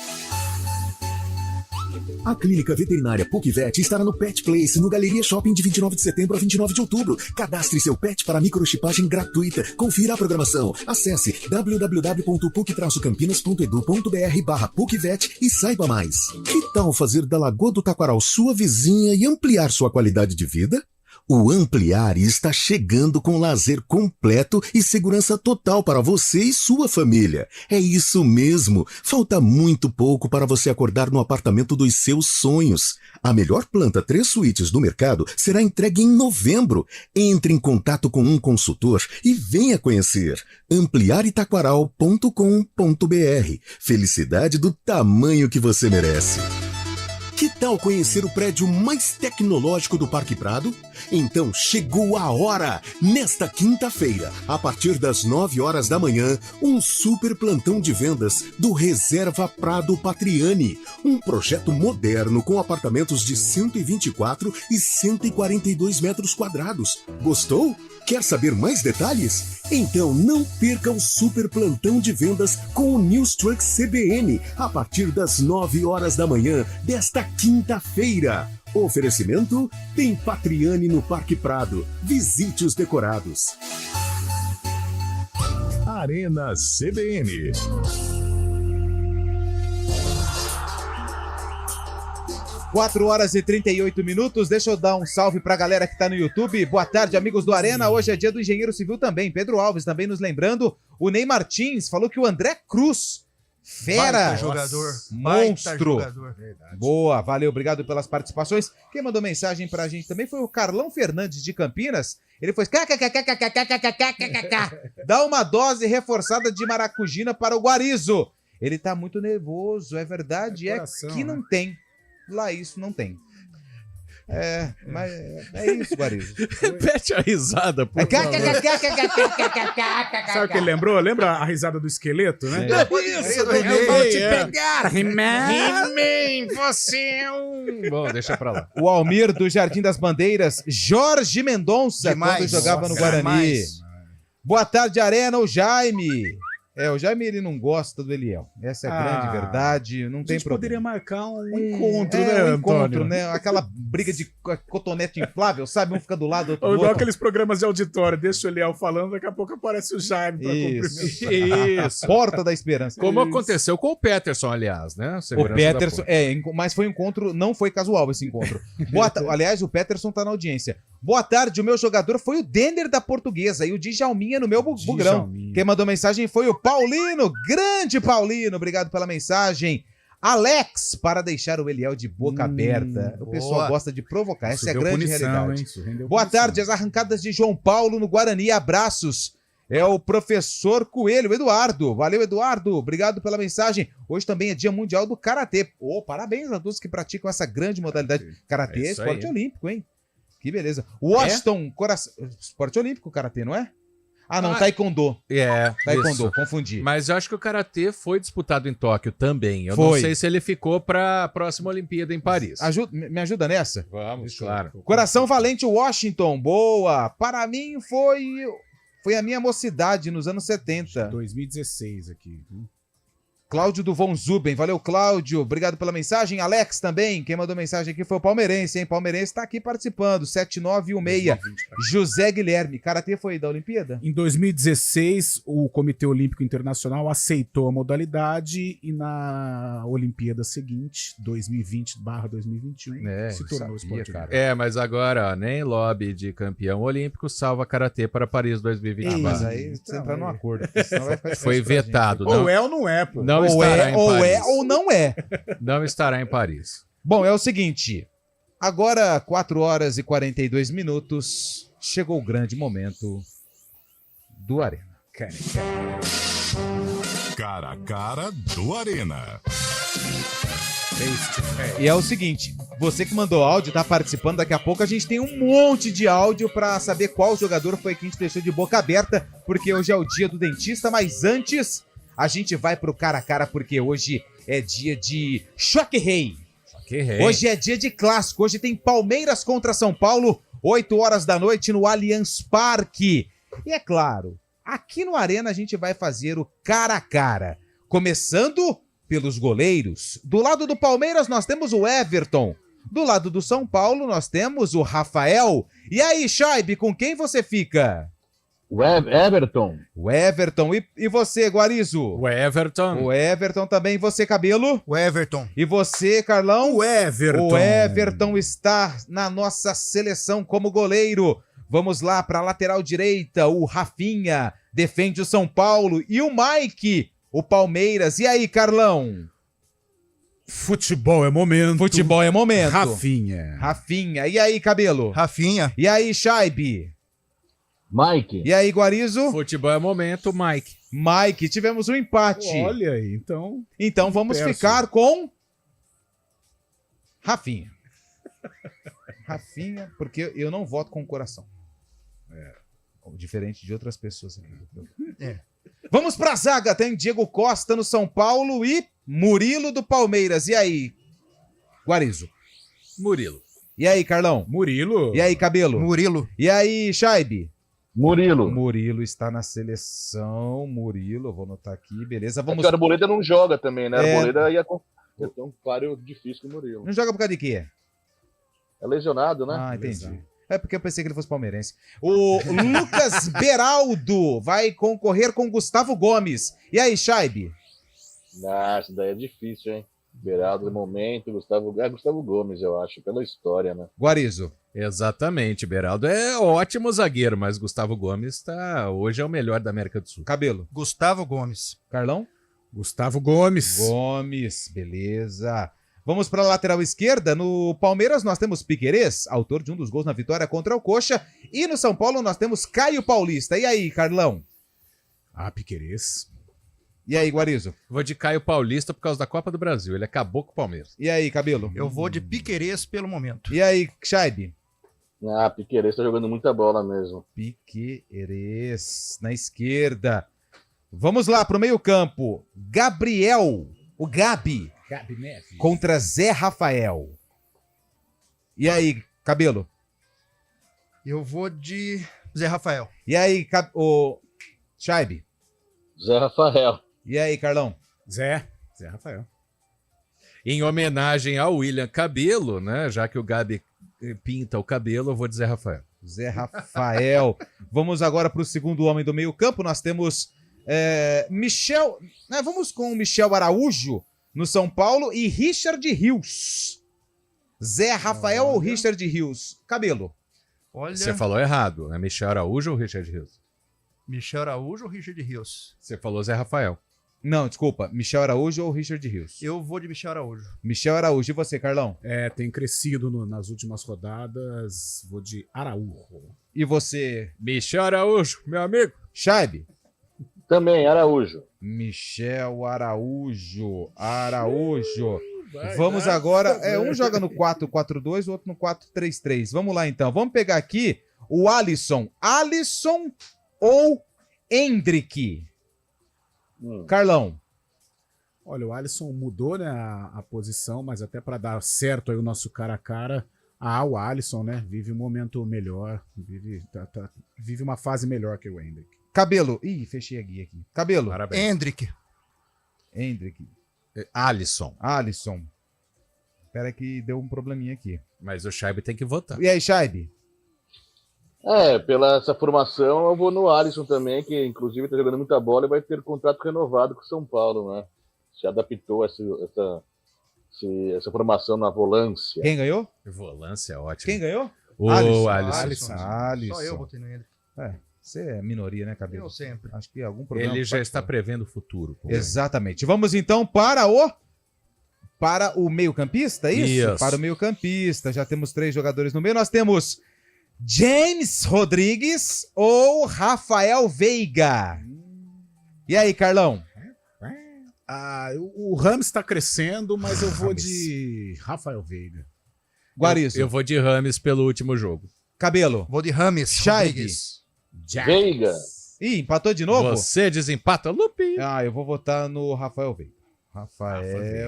A clínica veterinária PUCVET estará no Pet Place, no Galeria Shopping de 29 de setembro a 29 de outubro. Cadastre seu pet para microchipagem gratuita. Confira a programação. Acesse www.puc-campinas.edu.br/PUCVET e saiba mais. Que tal fazer da Lagoa do Taquaral sua vizinha e ampliar sua qualidade de vida? O Ampliar está chegando com lazer completo e segurança total para você e sua família. É isso mesmo. Falta muito pouco para você acordar no apartamento dos seus sonhos. A melhor planta 3 suítes do mercado será entregue em novembro. Entre em contato com um consultor e venha conhecer. ampliaritaquaral.com.br. Felicidade do tamanho que você merece. Que tal conhecer o prédio mais tecnológico do Parque Prado? Então chegou a hora! Nesta quinta-feira, a partir das 9 horas da manhã, um super plantão de vendas do Reserva Prado Patriani. Um projeto moderno com apartamentos de 124 e 142 metros quadrados. Gostou? Quer saber mais detalhes? Então não perca o super plantão de vendas com o News Truck CBN a partir das 9 horas da manhã desta quinta-feira. Oferecimento tem Patriani no Parque Prado. Visite os decorados. Arena CBN. Quatro horas e 38 minutos. Deixa eu dar um salve pra galera que tá no YouTube. Boa tarde, amigos do Arena. Hoje é dia do engenheiro civil também. Pedro Alves também nos lembrando. O Ney Martins falou que o André Cruz, fera, baita jogador, monstro. Baita jogador. Boa, valeu, obrigado pelas participações. Quem mandou mensagem pra gente também foi o Carlão Fernandes de Campinas. Ele foi dá uma dose reforçada de maracujina para o Guarizo. Ele tá muito nervoso, é verdade, é que não tem. Lá isso não tem. Mas é isso, Guarizo. Repete a risada, por favor. Sabe o que ele lembrou? Lembra a risada do esqueleto, né? Eu vou te pegar, He-Man, você é um... Bom, deixa pra lá. O Almir do Jardim das Bandeiras, Jorge Mendonça, quando jogava no Guarani. Demais. Boa tarde, Arena, o Jaime. O Jaime ele não gosta do Eliel. Essa é a grande verdade, não tem problema. Poderia marcar um encontro, né, um Antônio? encontro, né? Aquela briga de cotonete inflável, sabe? Um fica do lado, outro do Igual outro. aqueles programas de auditório, deixa o Eliel falando, daqui a pouco aparece o Jaime pra cumprimentar. Isso. Porta da Esperança. Como aconteceu com o Peterson, aliás, né? O Peterson, mas foi um encontro, não foi casual esse encontro. Aliás, o Peterson tá na audiência. Boa tarde, o meu jogador foi o Denner da Portuguesa e o Djalminha no meu bugrão. Quem mandou mensagem foi o Paulino, grande Paulino, obrigado pela mensagem. Alex, para deixar o Eliel de boca aberta. O pessoal gosta de provocar, essa é a grande realidade. Boa tarde, as arrancadas de João Paulo no Guarani, abraços. É o professor Coelho, Eduardo. Valeu, Eduardo. Obrigado pela mensagem. Hoje também é Dia Mundial do Karatê. Parabéns a todos que praticam essa grande modalidade. Karatê é esporte olímpico, hein? Que beleza. Washington, esporte olímpico, Karatê, não é? Ah, não, Taekwondo. Taekwondo, isso. confundi. Mas eu acho que o Karatê foi disputado em Tóquio também. Eu não sei se ele ficou para a próxima Olimpíada em Paris. Me ajuda nessa? Vamos, claro. Coração Valente, Washington. Boa. Para mim foi a minha mocidade nos anos 70. 2016 aqui. Cláudio do Von Zuben, valeu Cláudio, obrigado pela mensagem. Alex também, quem mandou mensagem aqui foi o Palmeirense, hein? Palmeirense tá aqui participando, 7916. José Guilherme, Karatê foi da Olimpíada? Em 2016, o Comitê Olímpico Internacional aceitou a modalidade e na Olimpíada seguinte, 2020/2021, se tornou esporte olímpico. Mas agora, nem lobby de campeão olímpico salva Karatê para Paris 2024. Mas aí você entrar num acordo, senão vai ficar foi vetado. Ou é ou não é, pô. Não estará em Paris. Ou é ou não é. Não estará em Paris. Bom, é o seguinte. Agora, 4 horas e 42 minutos. Chegou o grande momento do Arena. Cara a cara do Arena. E é o seguinte, você que mandou áudio, tá participando, daqui a pouco a gente tem um monte de áudio pra saber qual jogador foi que a gente deixou de boca aberta, porque hoje é o dia do dentista, mas antes a gente vai pro cara a cara, porque hoje é dia de Choque Rei. Hoje é dia de clássico, hoje tem Palmeiras contra São Paulo, 8 horas da noite no Allianz Parque. E é claro, aqui no Arena a gente vai fazer o cara a cara, começando pelos goleiros. Do lado do Palmeiras nós temos o Everton. Do lado do São Paulo nós temos o Rafael. E aí, Shaibe, com quem você fica? O Everton. O Everton. E você, Guarizo? O Everton. O Everton também. E você, Cabelo? O Everton. E você, Carlão? O Everton. O Everton está na nossa seleção como goleiro. Vamos lá para a lateral direita. O Rafinha defende o São Paulo. E o Mike, o Palmeiras. E aí, Carlão? Futebol é momento. Futebol é momento. Rafinha. Rafinha. E aí, Cabelo? Rafinha. E aí, Shaibe? Mike. E aí, Guarizo? Futebol é momento, Mike. Mike, tivemos um empate. Olha aí, então... Então vamos ficar com... Rafinha. Rafinha, porque eu não voto com o coração. Diferente de outras pessoas aqui. Vamos pra zaga. Tem Diego Costa no São Paulo e Murilo do Palmeiras. E aí, Guarizo? Murilo. E aí, Carlão? Murilo. E aí, Cabelo? Murilo. E aí, Shaibe? Murilo. Murilo está na seleção. Murilo, eu vou anotar aqui, beleza? Vamos... É que o Arboleda não joga também, né? O Arboleda ia ter um páreo difícil com o Murilo. Não joga por causa de quê? É lesionado, né? Ah, entendi. É porque eu pensei que ele fosse palmeirense. O Lucas Beraldo vai concorrer com Gustavo Gomes. E aí, Shaibe? Nossa, daí é difícil, hein? Beraldo, no momento, Gustavo Gomes, eu acho, pela história, né? Guarizo. Exatamente, Beraldo é ótimo zagueiro, mas Gustavo Gomes hoje é o melhor da América do Sul. Cabelo. Gustavo Gomes. Carlão? Gustavo Gomes. Gomes, beleza. Vamos para a lateral esquerda. No Palmeiras nós temos Piquerez, autor de um dos gols na vitória contra o Coxa. E no São Paulo nós temos Caio Paulista. E aí, Carlão? Piquerez. E aí, Guarizo? Vou de Caio Paulista por causa da Copa do Brasil. Ele acabou com o Palmeiras. E aí, Cabelo? Eu vou de Piquerez pelo momento. E aí, Shaibe? Piquerez tá jogando muita bola mesmo. Piquerez na esquerda. Vamos lá pro meio-campo. Gabriel, o Gabi Neves contra Zé Rafael. E aí, Cabelo? Eu vou de Zé Rafael. E aí, o Shaibe? Zé Rafael. E aí, Carlão? Zé Rafael. Em homenagem ao William Cabelo, né? Já que o Gabi pinta o cabelo, eu vou de Zé Rafael. Zé Rafael. Vamos agora para o segundo homem do meio-campo. Nós temos Michel. Vamos com o Michel Araújo no São Paulo e Richard Rios. Zé Rafael ou Richard Rios? Cabelo. Olha... Você falou errado. É Michel Araújo ou Richard Rios? Michel Araújo ou Richard Rios? Você falou Zé Rafael. Não, desculpa. Michel Araújo ou Richard Rios? Eu vou de Michel Araújo. Michel Araújo. E você, Carlão? Tem crescido nas últimas rodadas. Vou de Araújo. E você? Michel Araújo, meu amigo. Shaibe? Também, Araújo. Michel Araújo. Vamos agora... um joga no 4-4-2, o outro no 4-3-3. Vamos lá, então. Vamos pegar aqui o Alisson. Alisson ou Hendrick? Carlão. Olha, o Alisson mudou, né, a posição, mas até para dar certo aí o nosso cara a cara, o Alisson, né, vive um momento melhor, vive uma fase melhor que o Hendrick. Cabelo. Ih, fechei a guia aqui. Cabelo. Parabéns. Hendrick. Alisson. Espera que deu um probleminha aqui. Mas o Shaibe tem que votar. E aí, Shaibe? Pela essa formação, eu vou no Alisson também, que inclusive tá jogando muita bola e vai ter contrato renovado com o São Paulo, né? Se adaptou essa formação na volância. Quem ganhou? Volância, ótimo. Quem ganhou? O Alisson. Só eu votei no Hendrick. Você é minoria, né, Cabelo? Eu sempre. Acho que algum problema. Ele já está prevendo o futuro. Exatamente. Vamos então para o meio-campista, é isso? Para o meio-campista. Já temos 3 jogadores no meio. Nós temos James Rodrigues ou Rafael Veiga? E aí, Carlão? O Rames tá crescendo, mas eu vou de Rafael Veiga. Guarizo. Eu vou de Rames pelo último jogo. Cabelo. Vou de Rames. Chaves. Veiga. Ih, empatou de novo? Você desempata, Lupe. Eu vou votar no Rafael Veiga. Rafael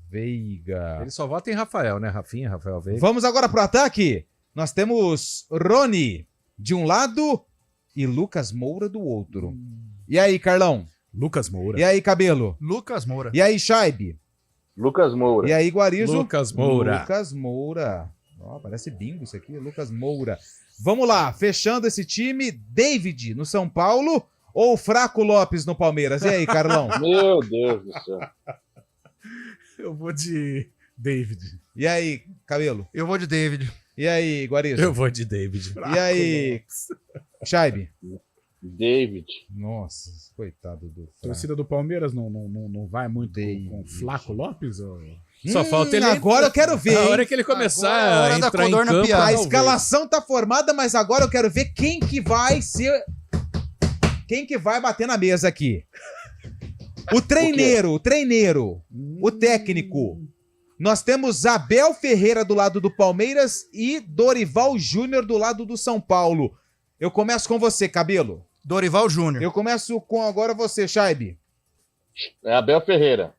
Veiga. Ele só vota em Rafael, né? Rafinha, Rafael Veiga. Vamos agora pro ataque. Nós temos Rony de um lado e Lucas Moura do outro. E aí, Carlão? Lucas Moura. E aí, Cabelo? Lucas Moura. E aí, Shaibe? Lucas Moura. E aí, Guarizo? Lucas Moura. Lucas Moura. Ó, parece bingo isso aqui, Lucas Moura. Vamos lá, fechando esse time, David no São Paulo ou Fraco Lopes no Palmeiras? E aí, Carlão? Meu Deus do céu. Eu vou de David. E aí, Cabelo? Eu vou de David. E aí, Guarizo? Eu vou de David. E aí, Shaibe? David. Nossa, coitado do A torcida do Palmeiras não vai muito com Flaco Lopes? Ou... Só falta ele... Agora eu quero ver. A hora que ele começar a entrar em campo... A escalação tá formada, mas agora eu quero ver quem que vai ser... Quem que vai bater na mesa aqui. O treineiro, o técnico. Nós temos Abel Ferreira do lado do Palmeiras e Dorival Júnior do lado do São Paulo. Eu começo com você, Cabelo. Dorival Júnior. Eu começo com agora você, Shaibe. É Abel Ferreira.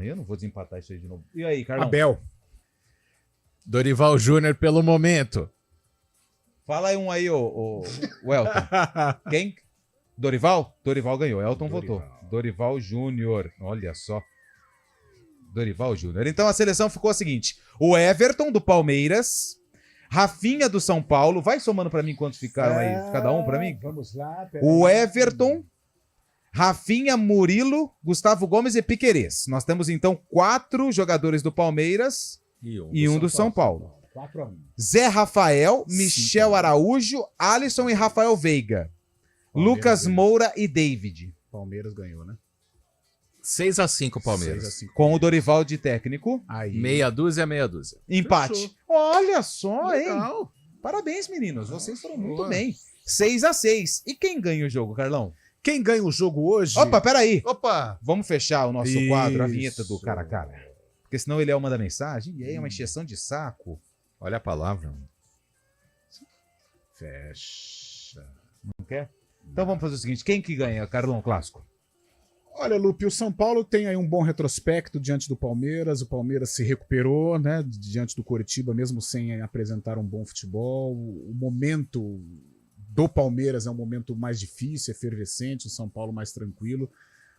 Eu não vou desempatar isso aí de novo. E aí, Carlão? Abel. Dorival Júnior pelo momento. Fala aí um aí, o Elton. Quem? Dorival? Dorival ganhou. Elton votou. Dorival Júnior. Olha só. Dorival Júnior. Então a seleção ficou a seguinte. O Everton do Palmeiras... Rafinha do São Paulo. Vai somando pra mim quantos ficaram aí? Cada um pra mim? Vamos lá. O Everton, Rafinha, Murilo, Gustavo Gomes e Piquerez. Nós temos então 4 jogadores do Palmeiras e um do São Paulo. 4-1. Zé Rafael, Michel Araújo, Alisson e Rafael Veiga. Lucas Moura e David. Palmeiras ganhou, né? 6-5 Palmeiras. 6-5. Com o Dorival de técnico. Aí. Meia dúzia. Empate. Fechou. Olha só, Legal. hein? Parabéns, meninos. Vocês foram muito bem. 6-6. E quem ganha o jogo, Carlão? Quem ganha o jogo hoje... Opa, peraí. Opa! Vamos fechar o nosso Isso. quadro, a vinheta do cara a cara. Porque senão ele é uma da mensagem e aí é uma encheção de saco. Olha a palavra. Fecha. Não quer? Então vamos fazer o seguinte. Quem que ganha, Carlão Clássico? Olha, Lupe, o São Paulo tem aí um bom retrospecto diante do Palmeiras. O Palmeiras se recuperou, né, diante do Coritiba, mesmo sem apresentar um bom futebol. O momento do Palmeiras é um momento mais difícil, efervescente, o São Paulo mais tranquilo.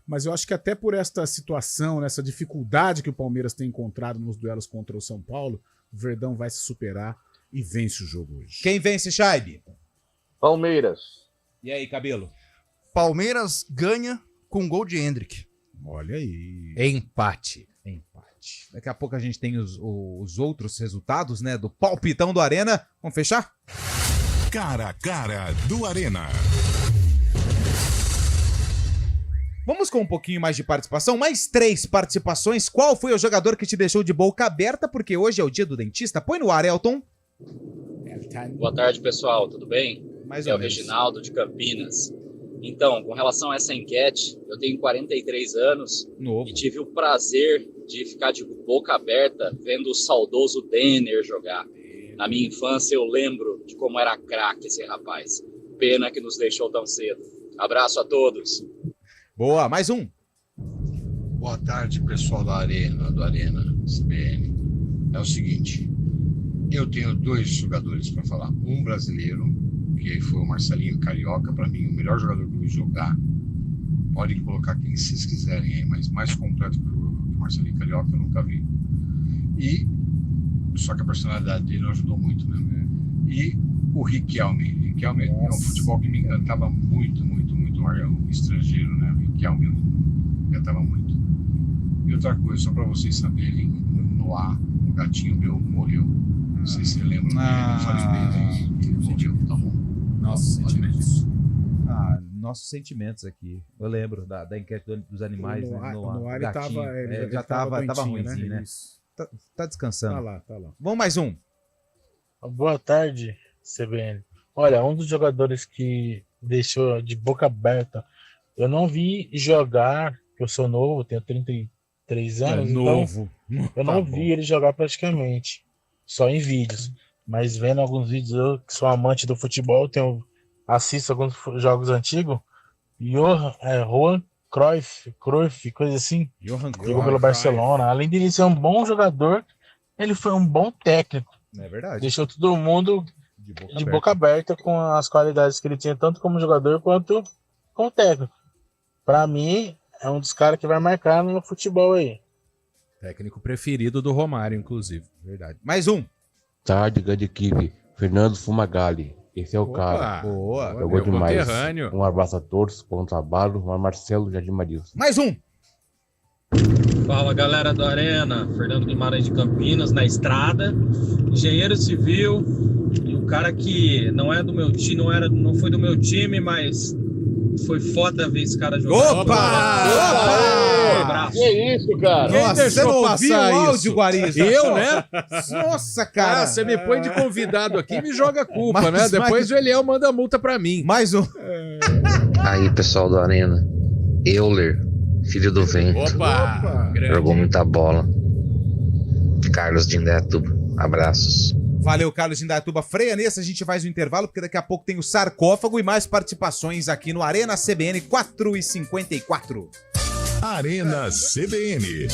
Mas eu acho que até por esta situação, nessa dificuldade que o Palmeiras tem encontrado nos duelos contra o São Paulo, o Verdão vai se superar e vence o jogo hoje. Quem vence, Shaibe? Palmeiras. E aí, Cabelo? Palmeiras ganha com gol de Hendrick. Olha aí. Empate. Daqui a pouco a gente tem os outros resultados, né, do palpitão do Arena. Vamos fechar? Cara a cara do Arena. Vamos com um pouquinho mais de participação. Mais 3 participações. Qual foi o jogador que te deixou de boca aberta? Porque hoje é o dia do dentista. Põe no ar, Elton. Boa tarde, pessoal. Tudo bem? Mais é ou o menos. Reginaldo de Campinas. Então, com relação a essa enquete, eu tenho 43 anos Novo. e tive o prazer de ficar de boca aberta vendo o saudoso Denner jogar. Na minha infância eu lembro de como era craque esse rapaz. Pena que nos deixou tão cedo. Abraço a todos. Boa, mais um. Boa tarde, pessoal da Arena, do Arena CBN. É o seguinte, eu tenho 2 jogadores para falar. Um brasileiro, que foi o Marcelinho Carioca, para mim, o melhor jogador que eu vi jogar. Podem colocar quem vocês quiserem aí, mas mais completo que o Marcelinho Carioca eu nunca vi. E, só que a personalidade dele não ajudou muito, né? E o Riquelme. Riquelme é um futebol que me encantava muito, muito, muito. É um estrangeiro, né? O Riquelme me encantava muito. E outra coisa, só para vocês saberem, no ar, um gatinho meu morreu. Não sei se você lembra dele, não faz bem, ele morreu, tá bom? Nossos sentimentos. Nossos sentimentos aqui. Eu lembro da enquete dos animais. No ar gatinho. ele já tava doentinho, ruimzinho, né? Tá descansando. Tá lá. Vamos mais um. Boa tarde. CBN. Olha, um dos jogadores que deixou de boca aberta, eu não vi jogar, eu sou novo, tenho 33 anos, novo. Então eu não vi ele jogar praticamente, só em vídeos. Mas vendo alguns vídeos, eu que sou amante do futebol, assisto alguns jogos antigos, Johan Cruyff, coisa assim, jogou pelo Barcelona. Além de ele ser um bom jogador, ele foi um bom técnico. É verdade. Deixou todo mundo de boca aberta com as qualidades que ele tinha, tanto como jogador quanto como técnico. Pra mim, é um dos caras que vai marcar no futebol aí. Técnico preferido do Romário, inclusive. Verdade. Mais um. Tarde, grande equipe. Fernando Fumagalli. Esse é o cara. Boa. Jogou demais. Um abraço a todos. Bom trabalho. Marcelo Jardim Marilson. Mais um. Fala, galera do Arena. Fernando Guimarães de Campinas, na estrada. Engenheiro civil. E o cara que não é do meu time, não foi do meu time, mas foi foda ver esse cara jogar. Opa! Que isso, cara? Nossa, você não ouviu o áudio, Guarizo? Eu, né? Nossa, cara. Você me põe de convidado aqui e me joga a culpa, né? Depois o Eliel manda a multa pra mim. Mais um. Aí, pessoal do Arena. Euler, filho do vento. Opa! Jogou muita bola. Carlos de Indaiatuba. Abraços. Valeu, Carlos de Indaiatuba. Freia nesse, a gente faz o intervalo, porque daqui a pouco tem o sarcófago e mais participações aqui no Arena CBN 4h54. Arena CBN.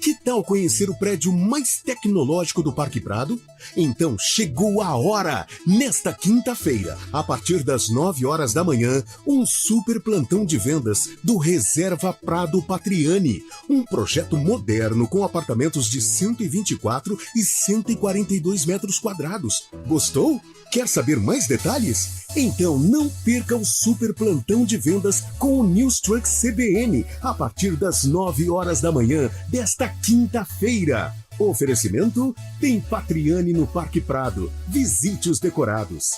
Que tal conhecer o prédio mais tecnológico do Parque Prado? Então chegou a hora! Nesta quinta-feira, a partir das 9 horas da manhã, um super plantão de vendas do Reserva Prado Patriani. Um projeto moderno com apartamentos de 124 e 142 metros quadrados. Gostou? Quer saber mais detalhes? Então não perca o super plantão de vendas com o News Truck CBN a partir das 9 horas da manhã desta quinta-feira. Oferecimento tem Patriani no Parque Prado. Visite os decorados.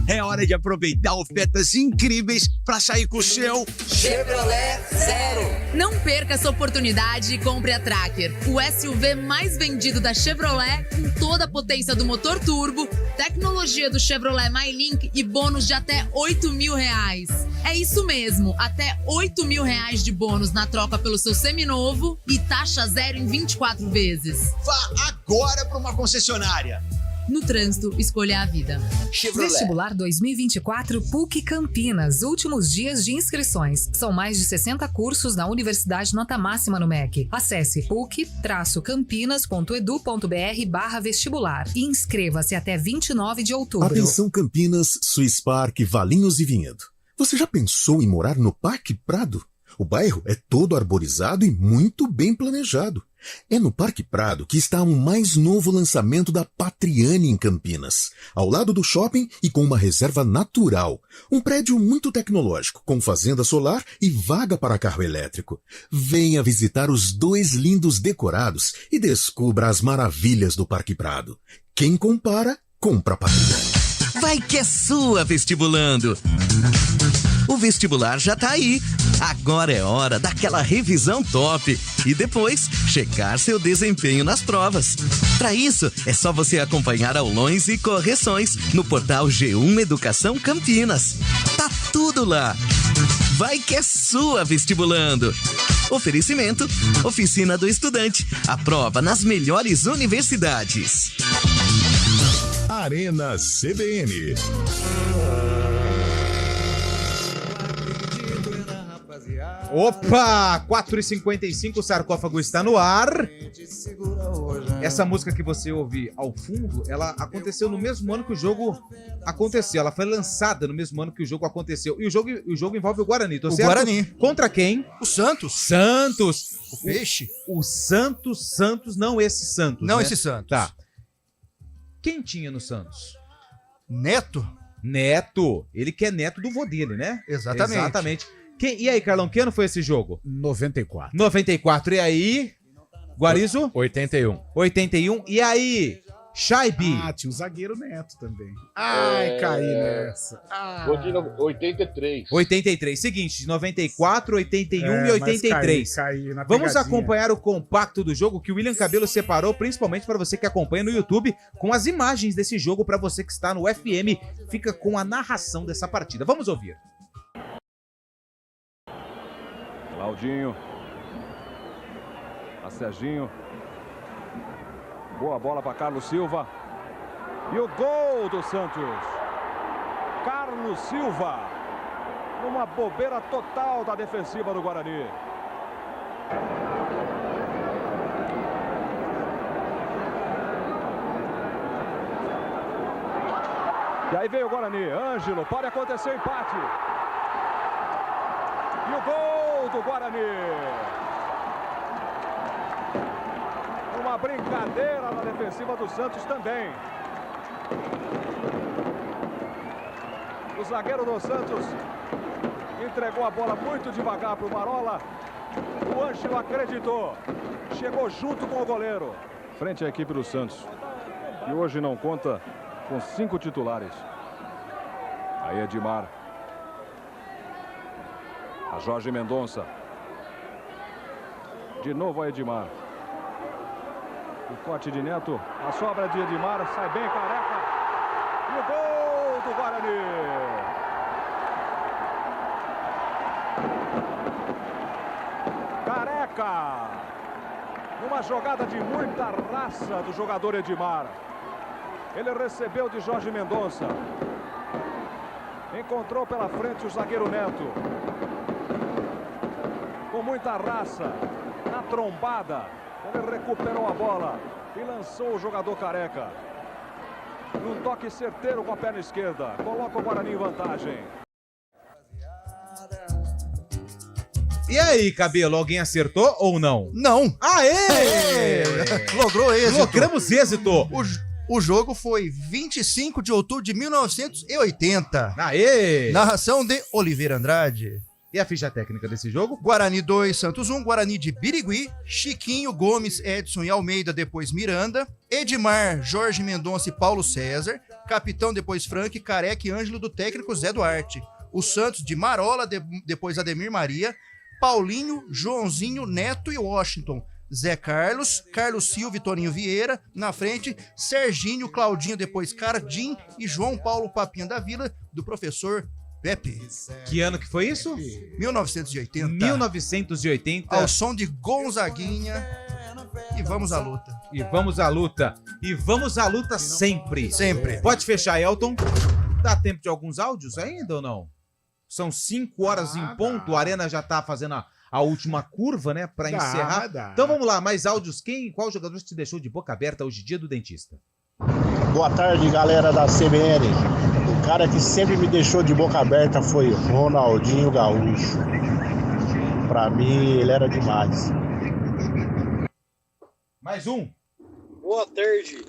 É hora de aproveitar ofertas incríveis para sair com o seu Chevrolet Zero. Não perca essa oportunidade e compre a Tracker, o SUV mais vendido da Chevrolet, com toda a potência do motor turbo, tecnologia do Chevrolet MyLink e bônus de até R$8.000. É isso mesmo, até R$8.000 de bônus na troca pelo seu seminovo e taxa zero em 24 vezes. Vá agora para uma concessionária. No trânsito, escolha a vida. Chevrolet. Vestibular 2024 PUC Campinas. Últimos dias de inscrições. São mais de 60 cursos na Universidade Nota Máxima no MEC. Acesse puc-campinas.edu.br/vestibular e inscreva-se até 29 de outubro. Atenção Campinas, Swiss Park, Valinhos e Vinhedo. Você já pensou em morar no Parque Prado? O bairro é todo arborizado e muito bem planejado. É no Parque Prado que está o mais novo lançamento da Patriani em Campinas, ao lado do shopping e com uma reserva natural. Um prédio muito tecnológico, com fazenda solar e vaga para carro elétrico. Venha visitar os 2 lindos decorados e descubra as maravilhas do Parque Prado. Quem compara, compra Patriani. Vai que é sua, vestibulando! O vestibular já tá aí. Agora é hora daquela revisão top e depois checar seu desempenho nas provas. Para isso, é só você acompanhar aulões e correções no portal G1 Educação Campinas. Tá tudo lá. Vai que é sua, vestibulando! Oferecimento: Oficina do Estudante. Aprova nas melhores universidades. Arena CBN. Opa! 4h55, o sarcófago está no ar. Essa música que você ouve ao fundo, ela aconteceu no mesmo ano que o jogo aconteceu. Ela foi lançada no mesmo ano que o jogo aconteceu. E o jogo envolve o Guarani, tô certo? Guarani. Contra quem? O Santos. Santos. O Peixe. O Santos, não esse Santos. Não né? esse Santos. Tá. Quem tinha no Santos? Neto. Ele que é neto do vô dele, né? Exatamente. E aí, Carlão, que ano foi esse jogo? 94. 94. E aí, Guarizo? 81. 81. E aí, Shaibi. Tinha o zagueiro Neto também. Ai, caí nessa. Vou de 83. 83. Seguinte, 94, 81 e 83. Caí na Vamos pegadinha. acompanhar o compacto do jogo que o William Cabelo separou, principalmente para você que acompanha no YouTube, com as imagens desse jogo. Para você que está no FM, fica com a narração dessa partida. Vamos ouvir. Claudinho. A Serginho. Boa bola para Carlos Silva. E o gol do Santos. Carlos Silva. Uma bobeira total da defensiva do Guarani. E aí veio o Guarani. Ângelo, pode acontecer o empate. E o gol do Guarani. Uma brincadeira na defensiva do Santos também. O zagueiro do Santos entregou a bola muito devagar para o Marola. O Ângelo acreditou. Chegou junto com o goleiro. Frente à equipe do Santos, que hoje não conta com 5 titulares. Aí Edmar. A Jorge Mendonça. De novo a Edmar. O corte de Neto. A sobra de Edmar. Sai bem Careca. E o gol do Guarani. Careca. Numa jogada de muita raça do jogador Edmar. Ele recebeu de Jorge Mendonça. Encontrou pela frente o zagueiro Neto. Com muita raça. Na trombada. Ele recuperou a bola e lançou o jogador Careca. Num toque certeiro com a perna esquerda. Coloca o Guarani em vantagem. E aí, Cabelo, alguém acertou ou não? Não. Aê! Logrou êxito. Logramos êxito. O jogo foi 25 de outubro de 1980. Aê! Narração de Oliveira Andrade. E a ficha técnica desse jogo? Guarani 2, Santos 1, Guarani de Birigui, Chiquinho, Gomes, Edson e Almeida, depois Miranda, Edmar, Jorge Mendonça e Paulo César, capitão, depois Frank, Careca e Ângelo do técnico Zé Duarte. O Santos de Marola, depois Ademir Maria, Paulinho, Joãozinho, Neto e Washington. Zé Carlos, Carlos Silva e Toninho Vieira, na frente, Serginho, Claudinho, depois Cardim e João Paulo Papinha da Vila, do professor Pepe. Que ano que foi isso? 1980. 1980. Ao som de Gonzaguinha. E vamos à luta. E vamos à luta. E vamos à luta sempre. Sempre. Pode fechar, Elton. Dá tempo de alguns áudios ainda ou não? São 5 horas em ponto. A Arena já tá fazendo a última curva, né? Pra encerrar. Então vamos lá, mais áudios. Qual jogador te deixou de boca aberta hoje, dia do dentista? Boa tarde, galera da CBN. O cara que sempre me deixou de boca aberta foi Ronaldinho Gaúcho. Pra mim, ele era demais. Mais um. Boa tarde,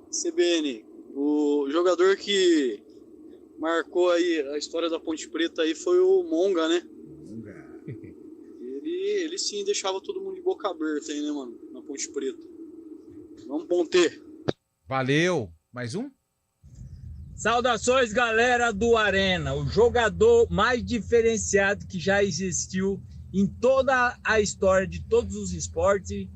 CBN. O jogador que marcou aí a história da Ponte Preta aí foi o Monga, né? Ele sim deixava todo mundo de boca aberta aí, né, mano? Na Ponte Preta. Vamos Ponte. Valeu. Mais um? Saudações, galera do Arena. O jogador mais diferenciado que já existiu em toda a história de todos os esportes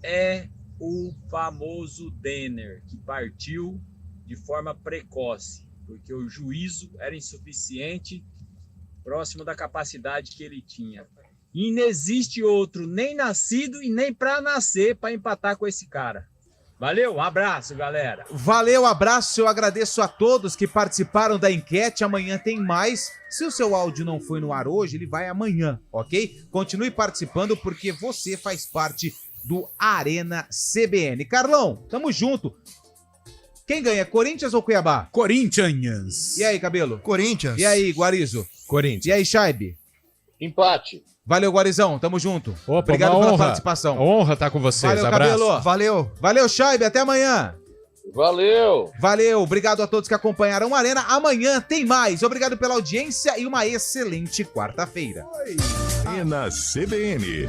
é o famoso Denner, que partiu de forma precoce, porque o juízo era insuficiente, próximo da capacidade que ele tinha. E não existe outro, nem nascido e nem para nascer, para empatar com esse cara. Valeu, um abraço, galera. Valeu, abraço. Eu agradeço a todos que participaram da enquete. Amanhã tem mais. Se o seu áudio não foi no ar hoje, ele vai amanhã, ok? Continue participando porque você faz parte do Arena CBN. Carlão, tamo junto. Quem ganha, Corinthians ou Cuiabá? Corinthians. E aí, Cabelo? Corinthians. E aí, Guarizo? Corinthians. E aí, Shaibe? Empate. Valeu, Guarizão. Tamo junto. Opa, obrigado pela participação. Honra estar com vocês. Valeu, Abraço. Cabelo. Valeu. Valeu, Shaibe. Até amanhã. Valeu. Valeu. Obrigado a todos que acompanharam o Arena. Amanhã tem mais. Obrigado pela audiência e uma excelente quarta-feira. Arena CBN.